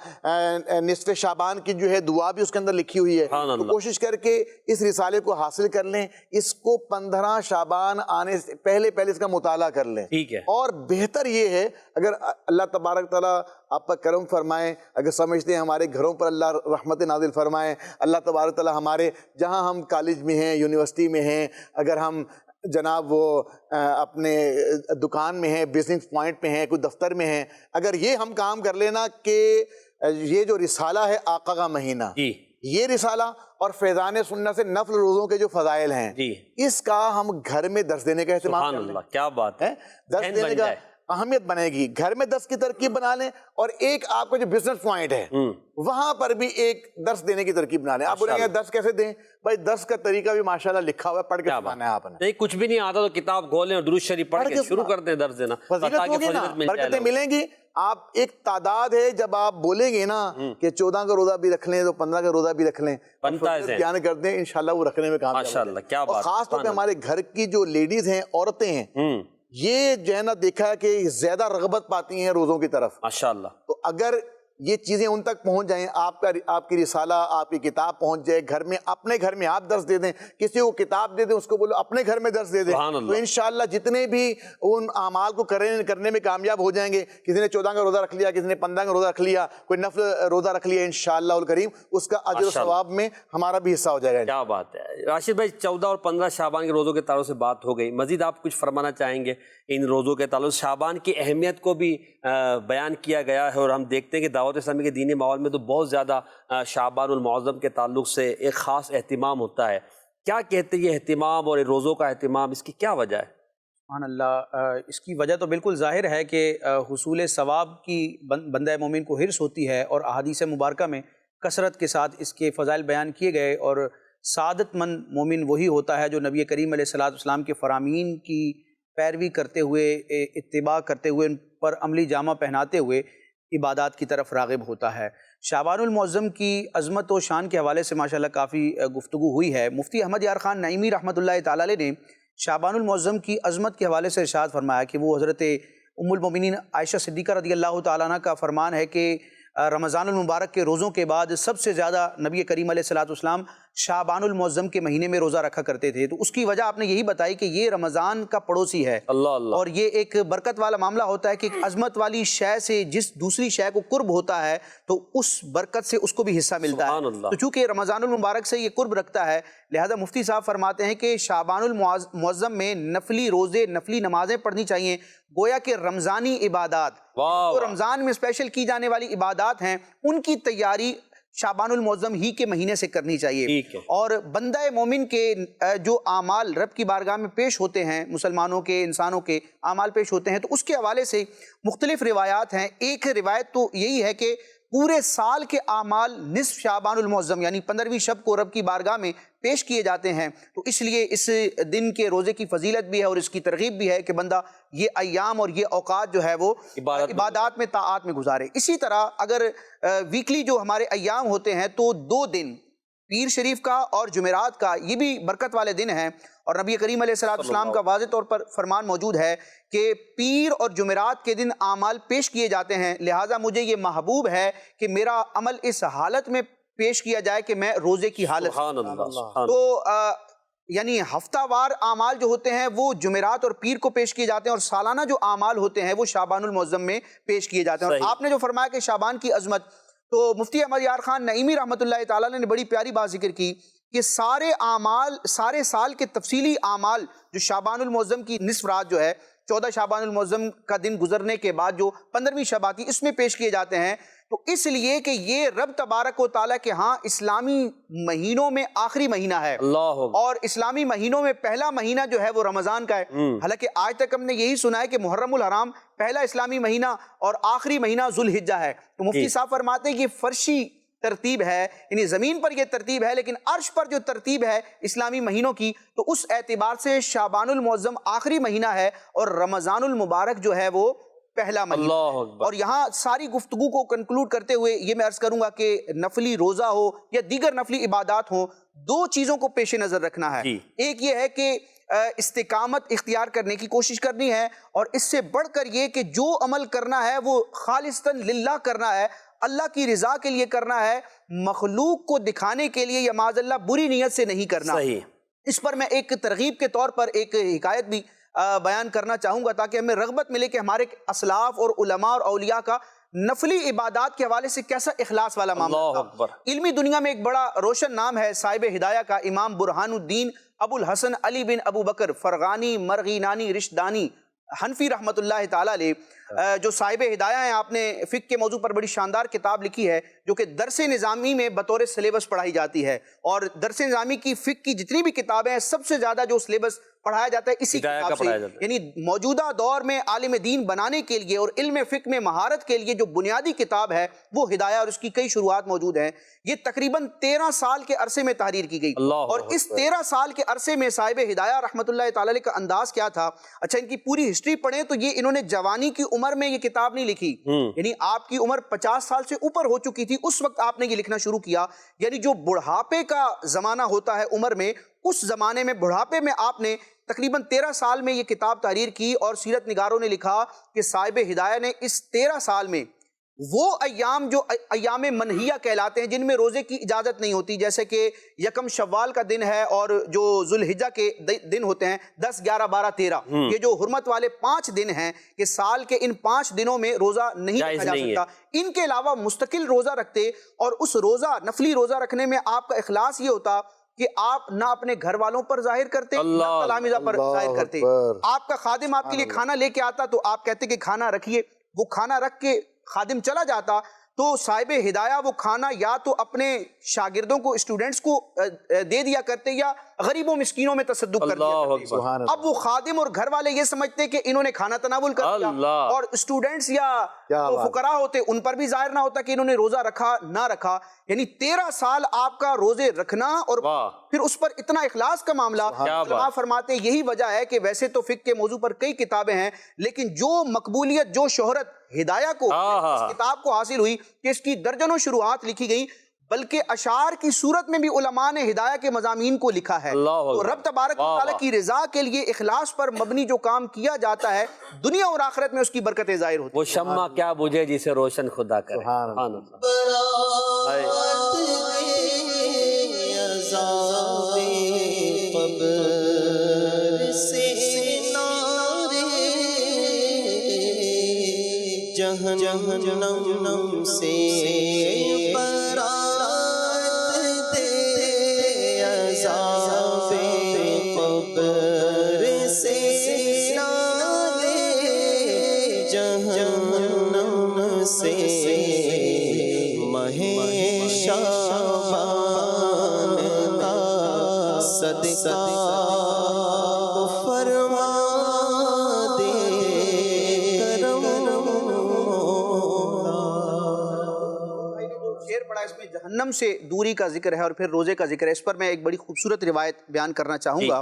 نصف شعبان کی جو ہے دعا بھی اس کے اندر لکھی ہوئی ہے، تو کوشش کر کے اس رسالے کو حاصل کر لیں، اس کو 15 شعبان آنے سے پہلے اس کا مطالعہ کر لیں، اور بہتر یہ ہے اگر اللہ تبارک تعالیٰ آپ پر کرم فرمائے، اگر سمجھتے ہیں ہمارے گھروں پر اللہ رحمت نازل فرمائے، اللہ تبارک تعالیٰ ہمارے جہاں ہم کالج میں ہیں، یونیورسٹی میں ہیں، اگر ہم جناب وہ اپنے دکان میں ہیں، بزنس پوائنٹ پہ ہیں، کوئی دفتر میں ہیں، اگر یہ ہم کام کر لینا کہ یہ جو رسالہ ہے آقا کا مہینہ، یہ رسالہ اور فیضان سنت سے نفل روزوں کے جو فضائل ہیں، اس کا ہم گھر میں درس دینے کا اہتمام کر لیں۔ کیا بات ہے، درس دینے کا اہمیت بنے گی، گھر میں درس کی ترکیب بنا لیں، اور ایک آپ کا جو بزنس پوائنٹ ہے وہاں پر بھی ایک درس دینے کی ترکیب بنا لیں۔ آپ بولیں گے درس کیسے دیں؟ بھائی درس کا طریقہ بھی ماشاءاللہ لکھا ہوا ہے، پڑھ کے سنانا ہے آپ نے۔ نہیں کچھ بھی نہیں آتا تو کتاب کھولیں اور درود شریف پڑھ کے شروع کر دیں درس دینا، فضیلت ہوگی نا، برکتیں ملیں گی۔ آپ ایک تعداد ہے، جب آپ بولیں گے نا کہ 14 کا روزہ بھی رکھ لیں تو 15 کا روزہ بھی رکھ لیں، بیان کر دیں، انشاءاللہ وہ رکھنے میں کامیاب ہوں گے۔ اور خاص طور پہ ہمارے گھر کی جو لیڈیز ہیں، عورتیں ہیں، یہ جو ہے نا دیکھا ہے کہ زیادہ رغبت پاتی ہیں روزوں کی طرف، ماشاءاللہ۔ تو اگر یہ چیزیں ان تک پہنچ جائیں، آپ کی رسالہ، آپ کی کتاب پہنچ جائے گھر میں، اپنے گھر میں آپ درس دے دیں، کسی کو کتاب دے دیں، اس کو بولو اپنے گھر میں درس دے دیں، تو انشاءاللہ جتنے بھی ان اعمال کو کرنے میں کامیاب ہو جائیں گے، کسی نے 14 کا روزہ رکھ لیا، کسی نے 15 کا روزہ رکھ لیا، کوئی نفل روزہ رکھ لیا، انشاءاللہ الکریم اس کا اجر و ثواب میں ہمارا بھی حصہ ہو جائے گا۔ کیا بات ہے راشد بھائی، 14 اور 15 شعبان کے روزوں کے تعلق سے بات ہو گئی، مزید آپ کچھ فرمانا چاہیں گے ان روزوں کے تعلق؟ شعبان کی اہمیت کو بھی بیان کیا گیا ہے، اور ہم دیکھتے ہیں کہ دعوت اسلامی کے دینی ماحول میں تو بہت زیادہ شعبان المعظم کے تعلق سے ایک خاص اہتمام ہوتا ہے، کیا کہتے ہیں یہ اہتمام اور روزوں کا اہتمام، اس کی کیا وجہ ہے؟ سبحان اللہ۔ اس کی وجہ تو بالکل ظاہر ہے کہ حصول ثواب کی بندہ مومن کو حرص ہوتی ہے، اور احادیث مبارکہ میں کثرت کے ساتھ اس کے فضائل بیان کیے گئے، اور سعادت مند مومن وہی ہوتا ہے جو نبی کریم علیہ السلام کے فرامین کی پیروی کرتے ہوئے، اتباع کرتے ہوئے، ان پر عملی جامہ پہناتے ہوئے عبادات کی طرف راغب ہوتا ہے۔ شعبان المعظم کی عظمت و شان کے حوالے سے ماشاءاللہ کافی گفتگو ہوئی ہے۔ مفتی احمد یار خان نعیمی رحمۃ اللہ تعالی علیہ نے شعبان المعظم کی عظمت کے حوالے سے ارشاد فرمایا کہ وہ حضرت ام المومنین عائشہ صدیقہ رضی اللہ تعالیٰ عنہ کا فرمان ہے کہ رمضان المبارک کے روزوں کے بعد سب سے زیادہ نبی کریم علیہ السلام شعبان المعظم کے مہینے میں روزہ رکھا کرتے تھے۔ تو اس کی وجہ آپ نے یہی بتائی کہ یہ رمضان کا پڑوسی ہے، اور یہ ایک برکت والا معاملہ ہوتا ہے کہ ایک عظمت والی شے سے جس دوسری شے کو قرب ہوتا ہے تو اس برکت سے اس کو بھی حصہ ملتا ہے۔ تو چونکہ رمضان المبارک سے یہ قرب رکھتا ہے، لہذا مفتی صاحب فرماتے ہیں کہ شعبان المعظم میں نفلی روزے، نفلی نمازیں پڑھنی چاہیے، گویا کہ رمضانی عبادات جو رمضان میں اسپیشل کی جانے والی عبادات ہیں ان کی تیاری شعبان المعظم ہی کے مہینے سے کرنی چاہیے۔ اور بندہ مومن کے جو اعمال رب کی بارگاہ میں پیش ہوتے ہیں، مسلمانوں کے، انسانوں کے اعمال پیش ہوتے ہیں، تو اس کے حوالے سے مختلف روایات ہیں۔ ایک روایت تو یہی ہے کہ پورے سال کے اعمال نصف شعبان المعظم یعنی 15ویں شب کو رب کی بارگاہ میں پیش کیے جاتے ہیں، تو اس لیے اس دن کے روزے کی فضیلت بھی ہے اور اس کی ترغیب بھی ہے کہ بندہ یہ ایام اور یہ اوقات جو ہے وہ عبادات میں، طاعات میں گزارے۔ اسی طرح اگر ویکلی جو ہمارے ایام ہوتے ہیں تو 2 دن پیر شریف کا اور جمعرات کا، یہ بھی برکت والے دن ہیں، اور نبی کریم علیہ السلام کا واضح طور پر فرمان موجود ہے کہ پیر اور جمعرات کے دن اعمال پیش کیے جاتے ہیں، لہٰذا مجھے یہ محبوب ہے کہ میرا عمل اس حالت میں پیش کیا جائے کہ میں روزے کی حالت۔ تو یعنی ہفتہ وار اعمال جو ہوتے ہیں وہ جمعرات اور پیر کو پیش کیے جاتے ہیں، اور سالانہ جو اعمال ہوتے ہیں وہ شعبان المعظم میں پیش کیے جاتے ہیں۔ اور آپ نے جو فرمایا کہ شعبان کی عظمت، تو مفتی احمد یار خان نعیمی رحمۃ اللہ تعالیٰ نے بڑی پیاری بات ذکر کی کہ سارے اعمال، سارے سال کے تفصیلی اعمال جو شعبان المعظم کی نصف رات جو ہے، 14 شعبان المعظم کا دن گزرنے کے بعد جو 15ویں شب آتی اس میں پیش کیے جاتے ہیں، تو اس لیے کہ یہ رب تبارک و تعالیٰ کے ہاں اسلامی مہینوں میں آخری مہینہ ہے، اور اسلامی مہینوں میں پہلا مہینہ جو ہے وہ رمضان کا ہے۔ حالانکہ آج تک ہم نے یہی سنا ہے کہ محرم الحرام پہلا اسلامی مہینہ اور آخری مہینہ ذوالحجہ ہے۔ تو مفتی صاحب فرماتے ہیں کہ یہ فرشی ترتیب ہے، یعنی زمین پر یہ ترتیب ہے، لیکن عرش پر جو ترتیب ہے اسلامی مہینوں کی، تو اس اعتبار سے شعبان المعظم آخری مہینہ ہے اور رمضان المبارک جو ہے وہ پہلا مہینہ۔ اور یہاں ساری گفتگو کو کنکلوڈ کرتے ہوئے یہ میں عرض کروں گا کہ نفلی روزہ ہو یا دیگر نفلی عبادات ہوں، 2 چیزوں کو پیش نظر رکھنا ہے۔ ایک یہ ہے کہ استقامت اختیار کرنے کی کوشش کرنی ہے، اور اس سے بڑھ کر یہ کہ جو عمل کرنا ہے وہ خالصتاً للہ کرنا ہے، اللہ کی رضا کے لیے کرنا ہے، مخلوق کو دکھانے کے لیے یا معاذ اللہ بری نیت سے نہیں کرنا۔ اس پر میں ایک ترغیب کے طور پر ایک حکایت بھی بیان کرنا چاہوں گا تاکہ ہمیں رغبت ملے کہ ہمارے اسلاف اور علماء اور اولیاء کا نفلی عبادات کے حوالے سے کیسا اخلاص والا معاملہ تھا۔ علمی دنیا میں ایک بڑا روشن نام ہے صاحب ہدایہ کا، امام برہان الدین ابو الحسن علی بن ابو بکر فرغانی مرغینانی رشدانی حنفی رحمت اللہ تعالیٰ علیہ، جو صاحب ہدایہ ہیں۔ آپ نے فقہ کے موضوع پر بڑی شاندار کتاب لکھی ہے جو کہ درس نظامی میں بطور سلیبس پڑھائی جاتی ہے، اور درس نظامی کی فقہ کی جتنی بھی کتابیں ہیں سب سے زیادہ جو سلیبس پڑھایا جاتا ہے اسی کتاب سے، یعنی موجودہ دور میں عالم دین بنانے کے لیے اور علم فقہ میں مہارت کے لیے جو بنیادی کتاب ہے وہ ہدایہ، اور اس کی کئی شروحات موجود ہیں۔ یہ تقریباً 13 سال کے عرصے میں تحریر کی گئی، اور اس 13 سال کے عرصے میں صاحب ہدایہ رحمت اللہ تعالی کا انداز کیا تھا۔ اچھا، ان کی پوری ہسٹری پڑھیں تو یہ انہوں نے جوانی کی عمر میں یہ کتاب نہیں لکھی، یعنی آپ کی عمر 50 سال سے اوپر ہو چکی تھی اس وقت آپ نے یہ لکھنا شروع کیا، یعنی جو بڑھاپے کا زمانہ ہوتا ہے عمر میں، اس زمانے میں بڑھاپے میں آپ نے تقریباً 13 سال میں یہ کتاب تحریر کی۔ اور سیرت نگاروں نے لکھا کہ صاحب ہدایہ نے اس 13 سال میں وہ ایام جو ایام منہیہ کہلاتے ہیں جن میں روزے کی اجازت نہیں ہوتی، جیسے کہ یکم شوال کا دن ہے اور جو ذوالحجہ کے دن ہوتے ہیں 10 11 12 13، یہ جو حرمت والے 5 دن ہیں کہ سال کے ان 5 دنوں میں روزہ نہیں رکھا جا سکتا، ان کے علاوہ مستقل روزہ رکھتے، اور اس روزہ نفلی روزہ رکھنے میں آپ کا اخلاص یہ ہوتا کہ آپ نہ اپنے گھر والوں پر ظاہر کرتے نہ تلامذہ پر ظاہر کرتے۔ آپ کا خادم آپ کے لیے کھانا لے کے آتا تو آپ کہتے کہ کھانا رکھیے، وہ کھانا رکھ کے خادم چلا جاتا تو صاحب ہدایہ وہ کھانا یا تو اپنے شاگردوں کو، اسٹوڈنٹس کو دے دیا کرتے، یا غریبوں مسکینوں میں تصدق کر دیا اللہ کرتے اکبر۔ تھے۔ اب وہ خادم اور گھر والے یہ سمجھتے کہ انہوں نے کھانا تناول کر دیا، اللہ۔ اور اسٹوڈنٹس یا جو فقراء ہوتے ان پر بھی ظاہر نہ ہوتا کہ انہوں نے روزہ رکھا نہ رکھا۔ یعنی 13 سال آپ کا روزے رکھنا اور پھر اس پر اتنا اخلاص کا معاملہ۔ علماء فرماتے یہی وجہ ہے کہ ویسے تو فقہ کے موضوع پر کئی کتابیں ہیں، لیکن جو مقبولیت، جو شہرت ہدایہ کو اس کتاب کو حاصل ہوئی کہ اس کی درجنوں شروحات لکھی گئی، بلکہ اشعار کی صورت میں بھی علماء نے ہدایہ کے مضامین کو لکھا ہے۔ تو رب تبارک و تعالیٰ کی رضا کے لیے اخلاص پر مبنی جو کام کیا جاتا ہے، دنیا اور آخرت میں اس کی برکتیں ظاہر ہوتی ہیں۔ وہ شمع کیا بجھے جسے روشن خدا کرے۔ سبحان اللہ۔ جہنم سے برات دے، عذاب قبر سے نالے، جہنم سے ماہ شعبان کا صدقہ فرما دے کرم۔ شعر پڑھا، اس میں جہنم سے دوری کا ذکر ہے اور پھر روزے کا ذکر ہے۔ اس پر میں ایک بڑی خوبصورت روایت بیان کرنا چاہوں گا۔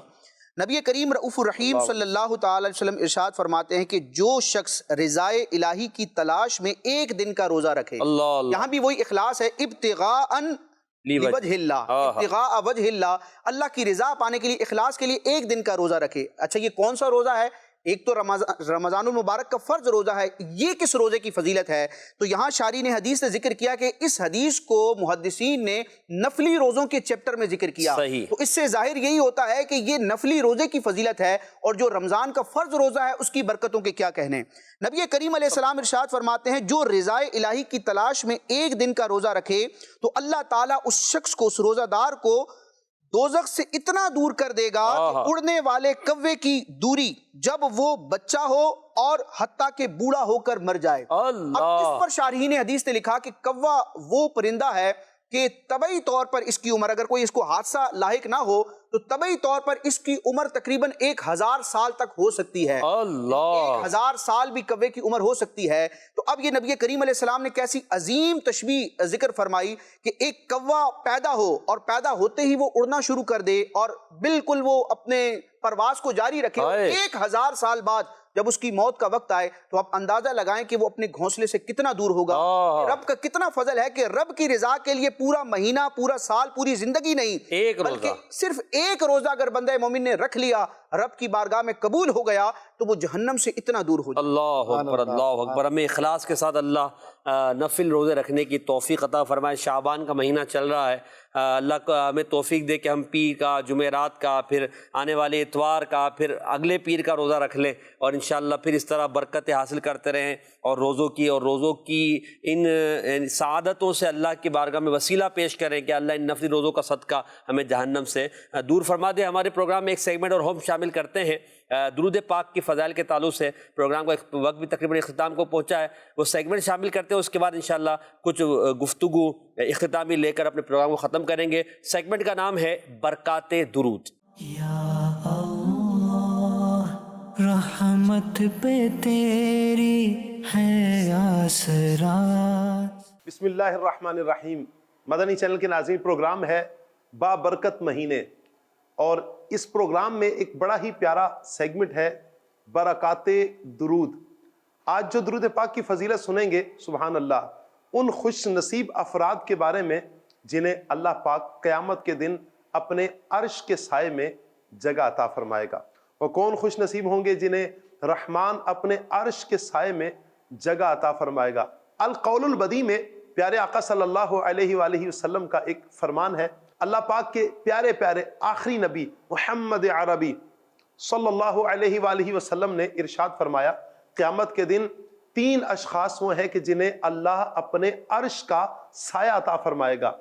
نبی کریم رؤوف الرحیم صلی اللہ تعالی علیہ وسلم ارشاد فرماتے ہیں کہ جو شخص رضائے الہی کی تلاش میں ایک دن کا روزہ رکھے، یہاں بھی وہی اخلاص ہے، ابتغاء لوجہ اللہ، ابتغاء وجہ اللہ، اللہ کی رضا پانے کے لیے، اخلاص کے لیے ایک دن کا روزہ رکھے۔ اچھا یہ کون سا روزہ ہے؟ ایک تو رمضان المبارک کا فرض روزہ ہے، یہ کس روزے کی فضیلت ہے؟ تو یہاں شارح نے حدیث سے ذکر کیا کہ اس حدیث کو محدثین نے نفلی روزوں کے چیپٹر میں ذکر کیا، تو اس سے ظاہر یہی ہوتا ہے کہ یہ نفلی روزے کی فضیلت ہے، اور جو رمضان کا فرض روزہ ہے اس کی برکتوں کے کیا کہنے۔ نبی کریم علیہ السلام ارشاد فرماتے ہیں جو رضائے الہی کی تلاش میں ایک دن کا روزہ رکھے تو اللہ تعالیٰ اس شخص کو، اس روزہ دار کو دوزخ سے اتنا دور کر دے گا کہ اڑنے والے کوے کی دوری جب وہ بچہ ہو اور حتیٰ کہ بوڑھا ہو کر مر جائے۔ اب اس پر شارحین حدیث نے لکھا کہ کوہ وہ پرندہ ہے کہ طبعی طور پر اس کی عمر، اگر کوئی اس کو حادثہ لاحق نہ ہو تو طبعی طور پر اس کی عمر تقریباً 1000 سال تک ہو سکتی ہے۔ 1000 سال بھی کوے کی عمر ہو سکتی ہے۔ تو اب یہ نبی کریم علیہ السلام نے کیسی عظیم تشبیہ ذکر فرمائی کہ ایک کوہ پیدا ہو اور پیدا ہوتے ہی وہ اڑنا شروع کر دے اور بالکل وہ اپنے پرواز کو جاری رکھے، 1000 سال بعد جب اس کی موت کا وقت آئے تو آپ اندازہ لگائیں کہ وہ اپنے گھونسلے سے کتنا دور ہوگا۔ رب کا کتنا فضل ہے کہ رب کی رضا کے لیے پورا مہینہ، پورا سال، پوری زندگی نہیں، بلکہ صرف ایک روزہ اگر بندہ مومن نے رکھ لیا، رب کی بارگاہ میں قبول ہو گیا تو وہ جہنم سے اتنا دور ہو جائے۔ اللہ اکبر، اللہ اکبر۔ ہمیں اخلاص کے ساتھ اللہ نفل روزے رکھنے کی توفیق عطا فرمائے۔ شعبان کا مہینہ چل رہا ہے، اللہ کو ہمیں توفیق دے کہ ہم پیر کا، جمعرات کا، پھر آنے والے اتوار کا، پھر اگلے پیر کا روزہ رکھ لیں، اور انشاءاللہ پھر اس طرح برکتیں حاصل کرتے رہیں، اور روزوں کی ان سعادتوں سے اللہ کی بارگاہ میں وسیلہ پیش کریں کہ اللہ ان نفلی روزوں کا صدقہ ہمیں جہنم سے دور فرما دے۔ ہمارے پروگرام میں ایک سیگمنٹ اور ہم شامل کرتے ہیں درود پاک کی فضائل کے تعلق سے، پروگرام کا وقت بھی تقریباً اختتام کو پہنچا ہے، وہ سیگمنٹ شامل کرتے ہیں، اس کے بعد انشاءاللہ کچھ گفتگو اختتامی لے کر اپنے پروگرام کو ختم کریں گے۔ سیگمنٹ کا نام ہے برکات درود۔ یا اللہ رحمت پہ تیری ہے آسرات۔ بسم اللہ الرحمن الرحیم۔ مدنی چینل کے ناظرین، پروگرام ہے بابرکت مہینے، اور اس پروگرام میں ایک بڑا ہی پیارا سیگمنٹ ہے برکات درود۔ آج جو درود پاک کی فضیلت سنیں گے، سبحان اللہ، ان خوش نصیب افراد کے بارے میں جنہیں اللہ پاک قیامت کے دن اپنے عرش کے سائے میں جگہ عطا فرمائے گا۔ اور کون خوش نصیب ہوں گے جنہیں رحمان اپنے عرش کے سائے میں جگہ عطا فرمائے گا۔ القول البدی میں پیارے آقا صلی اللہ علیہ وآلہ وسلم کا ایک فرمان ہے۔ اللہ پاک کے پیارے پیارے آخری نبی محمد عربی صلی اللہ علیہ وآلہ وسلم نے ارشاد فرمایا، قیامت کے دن 3 اشخاص وہ ہیں کہ جنہیں اللہ اپنے عرش کا سایہ عطا فرمائے گا،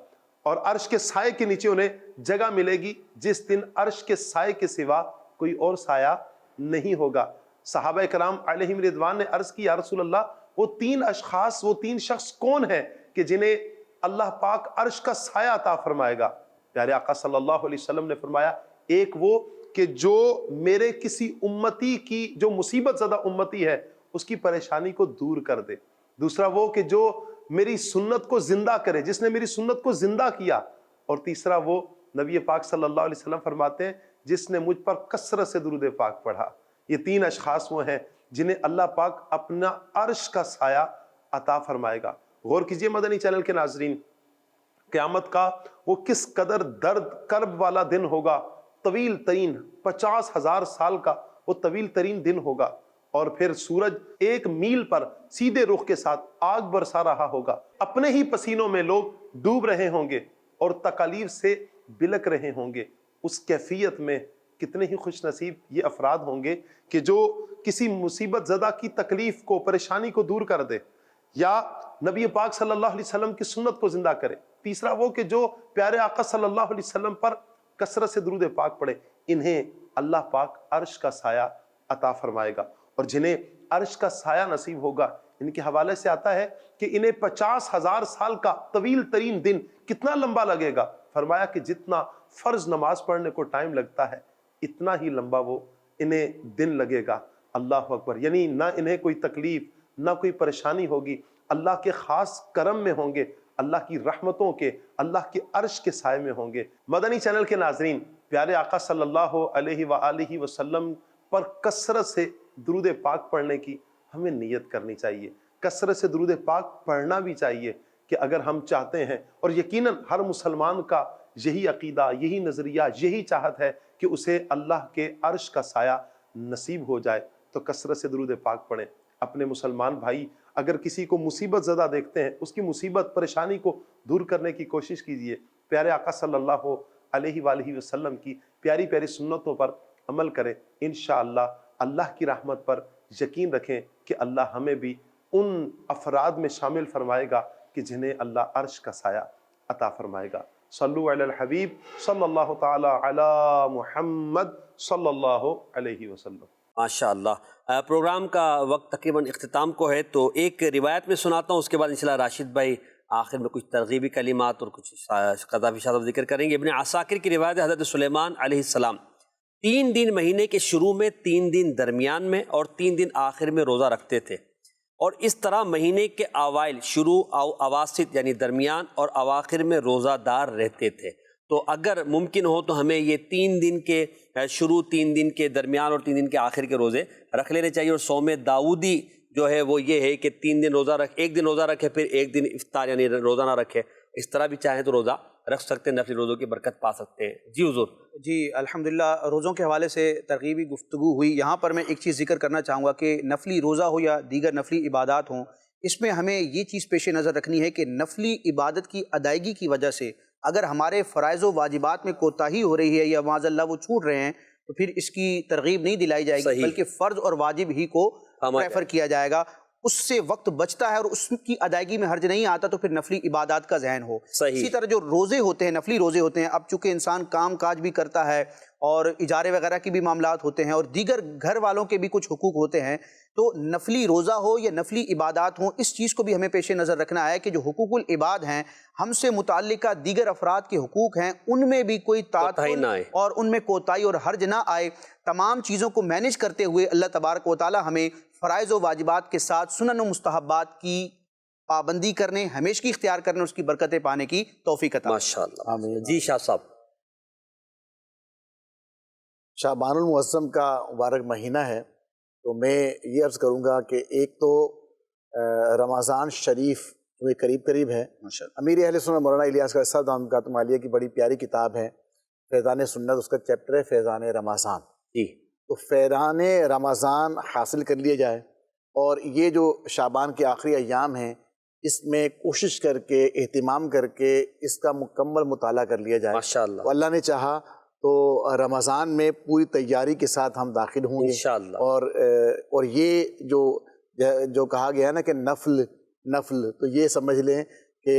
اور عرش کے سائے کے نیچے انہیں جگہ ملے گی جس دن عرش کے سائے کے سوا کوئی اور سایہ نہیں ہوگا۔ صحابہ کرام علیہم رضوان نے عرض کی، یا رسول اللہ، وہ 3 اشخاص، وہ 3 شخص کون ہیں کہ جنہیں اللہ پاک عرش کا سایہ عطا فرمائے گا؟ پیارے آقا صلی اللہ علیہ وسلم نے فرمایا، ایک وہ کہ جو میرے کسی امتی کی جو مصیبت زدہ امتی ہے اس کی پریشانی کو دور کر دے، دوسرا وہ کہ جو میری سنت کو زندہ کرے، جس نے میری سنت کو زندہ کیا، اور تیسرا وہ نبی پاک صلی اللہ علیہ وسلم فرماتے ہیں جس نے مجھ پر کثرت سے درود پاک پڑھا۔ یہ تین اشخاص وہ ہیں جنہیں اللہ پاک اپنا عرش کا سایہ عطا فرمائے گا۔ غور کیجئے مدنی چینل کے ناظرین، قیامت کا وہ کس قدر درد کرب والا دن ہوگا، طویل ترین 50,000 سال کا وہ طویل ترین دن ہوگا، اور پھر سورج 1 میل پر سیدھے رخ کے ساتھ آگ برسا رہا ہوگا، اپنے ہی پسینوں میں لوگ ڈوب رہے ہوں گے اور تکالیف سے بلک رہے ہوں گے۔ اس کیفیت میں کتنے ہی خوش نصیب یہ افراد ہوں گے کہ جو کسی مصیبت زدہ کی تکلیف کو، پریشانی کو دور کر دے، یا نبی پاک صلی اللہ علیہ وسلم کی سنت کو زندہ کرے، تیسرا وہ کہ جو پیارے آقا صلی اللہ علیہ وسلم پر کثرت سے درود پاک پڑھے، انہیں اللہ پاک عرش کا سایہ عطا فرمائے گا۔ اور جنہیں عرش کا سایہ نصیب ہوگا، ان کے حوالے سے آتا ہے کہ انہیں 50,000 سال کا طویل ترین دن کتنا لمبا لگے گا؟ فرمایا کہ جتنا فرض نماز پڑھنے کو ٹائم لگتا ہے اتنا ہی لمبا وہ انہیں دن لگے گا۔ اللہ اکبر، یعنی نہ انہیں کوئی تکلیف نہ کوئی پریشانی ہوگی، اللہ کے خاص کرم میں ہوں گے، اللہ کی رحمتوں کے، اللہ کے عرش کے سائے میں ہوں گے۔ مدنی چینل کے ناظرین، پیارے آقا صلی اللہ علیہ وآلہ وسلم پر کثرت سے درود پاک پڑھنے کی ہمیں نیت کرنی چاہیے، کثرت سے درود پاک پڑھنا بھی چاہیے کہ اگر ہم چاہتے ہیں، اور یقیناً ہر مسلمان کا یہی عقیدہ، یہی نظریہ، یہی چاہت ہے کہ اسے اللہ کے عرش کا سایہ نصیب ہو جائے، تو کثرت سے درود پاک پڑھیں۔ اپنے مسلمان بھائی اگر کسی کو مصیبت زدہ دیکھتے ہیں، اس کی مصیبت پریشانی کو دور کرنے کی کوشش کیجئے، پیارے آقا صلی اللہ علیہ وآلہ وسلم کی پیاری پیاری سنتوں پر عمل کریں، انشاءاللہ اللہ کی رحمت پر یقین رکھیں کہ اللہ ہمیں بھی ان افراد میں شامل فرمائے گا کہ جنہیں اللہ عرش کا سایہ عطا فرمائے گا۔ صلو علی الحبیب صلی اللہ تعالی علی محمد صلی اللہ علیہ وسلم۔ ماشاءاللہ، پروگرام کا وقت تقریباً اختتام کو ہے، تو ایک روایت میں سناتا ہوں، اس کے بعد انشاءاللہ راشد بھائی آخر میں کچھ ترغیبی کلمات اور کچھ قذافی شاد ذکر کریں گے۔ ابن عساکر کی روایت ہے، حضرت سلیمان علیہ السلام 3 دن مہینے کے شروع میں، 3 دن درمیان میں اور 3 دن آخر میں روزہ رکھتے تھے، اور اس طرح مہینے کے اوائل، شروع، اواسط یعنی درمیان اور اواخر میں روزہ دار رہتے تھے۔ تو اگر ممکن ہو تو ہمیں یہ 3 دن کے شروع، 3 دن کے درمیان اور 3 دن کے آخر کے روزے رکھ لینے چاہیے۔ اور صوم داؤدی جو ہے وہ یہ ہے کہ 3 دن روزہ رکھ، 1 دن روزہ رکھے، پھر 1 دن افطار یعنی روزہ نہ رکھے، اس طرح بھی چاہیں تو روزہ رکھ سکتے ہیں، نفلی روزوں کی برکت پا سکتے ہیں۔ جی حضور۔ جی الحمدللہ، روزوں کے حوالے سے ترغیبی گفتگو ہوئی۔ یہاں پر میں ایک چیز ذکر کرنا چاہوں گا کہ نفلی روزہ ہو یا دیگر نفلی عبادات ہوں، اس میں ہمیں یہ چیز پیش نظر رکھنی ہے کہ نفلی عبادت کی ادائیگی کی وجہ سے اگر ہمارے فرائض و واجبات میں کوتاہی ہو رہی ہے یا معاذ اللہ وہ چھوٹ رہے ہیں، تو پھر اس کی ترغیب نہیں دلائی جائے گی، بلکہ فرض اور واجب ہی کو پریفر کیا جائے گا۔ اس سے وقت بچتا ہے اور اس کی ادائیگی میں حرج نہیں آتا، تو پھر نفلی عبادات کا ذہن ہو۔ اسی طرح جو روزے ہوتے ہیں، نفلی روزے ہوتے ہیں، اب چونکہ انسان کام کاج بھی کرتا ہے اور اجارے وغیرہ کی بھی معاملات ہوتے ہیں اور دیگر گھر والوں کے بھی کچھ حقوق ہوتے ہیں، تو نفلی روزہ ہو یا نفلی عبادات ہوں، اس چیز کو بھی ہمیں پیش نظر رکھنا ہے کہ جو حقوق العباد ہیں، ہم سے متعلقہ دیگر افراد کے حقوق ہیں، ان میں بھی کوئی تعطل اور ان میں کوتاہی اور حرج نہ آئے۔ تمام چیزوں کو مینیج کرتے ہوئے اللہ تبارک و تعالی ہمیں فرائض و واجبات کے ساتھ سنن و مستحبات کی پابندی کرنے، ہمیشگی اختیار کرنے، اس کی برکتیں پانے کی توفیق عطا۔ ماشاءاللہ۔ جی شاہ صاحب۔ شعبان المعظم کا مبارک مہینہ ہے، تو میں یہ عرض کروں گا کہ ایک تو رمضان شریف جو قریب ہے، امیر اہل سنت مولانا الیاس قادری صاحب دامت برکاتہ العالیہ کی بڑی پیاری کتاب ہے فیضان سنت، اس کا چیپٹر ہے فیضان رمضان۔ جی، تو فیضان رمضان حاصل کر لیا جائے، اور یہ جو شعبان کے آخری ایام ہیں اس میں کوشش کر کے، اہتمام کر کے اس کا مکمل مطالعہ کر لیا جائے۔ ماشاءاللہ، اللہ نے چاہا تو رمضان میں پوری تیاری کے ساتھ ہم داخل ہوں گے انشاءاللہ۔ اور یہ جو کہا گیا ہے نا کہ نفل، تو یہ سمجھ لیں کہ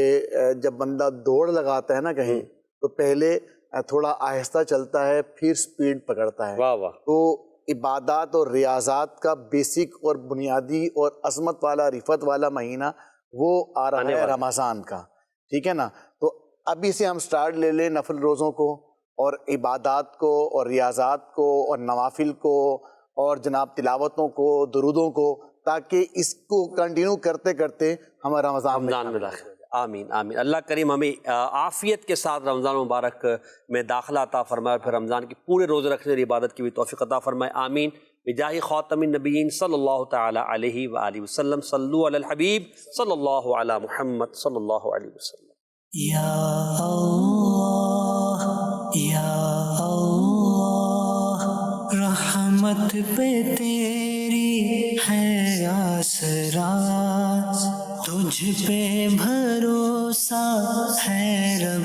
جب بندہ دوڑ لگاتا ہے نا کہیں، تو پہلے تھوڑا آہستہ چلتا ہے، پھر سپیڈ پکڑتا ہے۔ واہ واہ۔ تو عبادات اور ریاضات کا بیسک اور بنیادی اور عظمت والا، رفت والا مہینہ وہ آ رہا ہے رمضان کا، ٹھیک ہے نا؟ تو ابھی سے ہم سٹارٹ لے لیں نفل روزوں کو، اور عبادات کو اور ریاضات کو اور نوافل کو اور جناب تلاوتوں کو درودوں کو، تاکہ اس کو کنٹینیو کرتے کرتے ہمارا رمضان میں داخل. آمین آمین. اللہ کریم ہمیں عافیت کے ساتھ رمضان مبارک میں داخلہ عطا فرمائے، پھر رمضان کے پورے روزے رکھنے اور عبادت کی بھی توفیق عطا فرمائے. آمین. بجاہ خاتم النبیین صلی اللہ تعالی علیہ وآلہ وسلم. صلو علی الحبیب صلی اللہ علی محمد صلی اللہ علیہ وسلم. یا اللہ یا اللہ، رحمت پہ تیری ہے آسرا، تجھ پہ بھروسہ ہے رب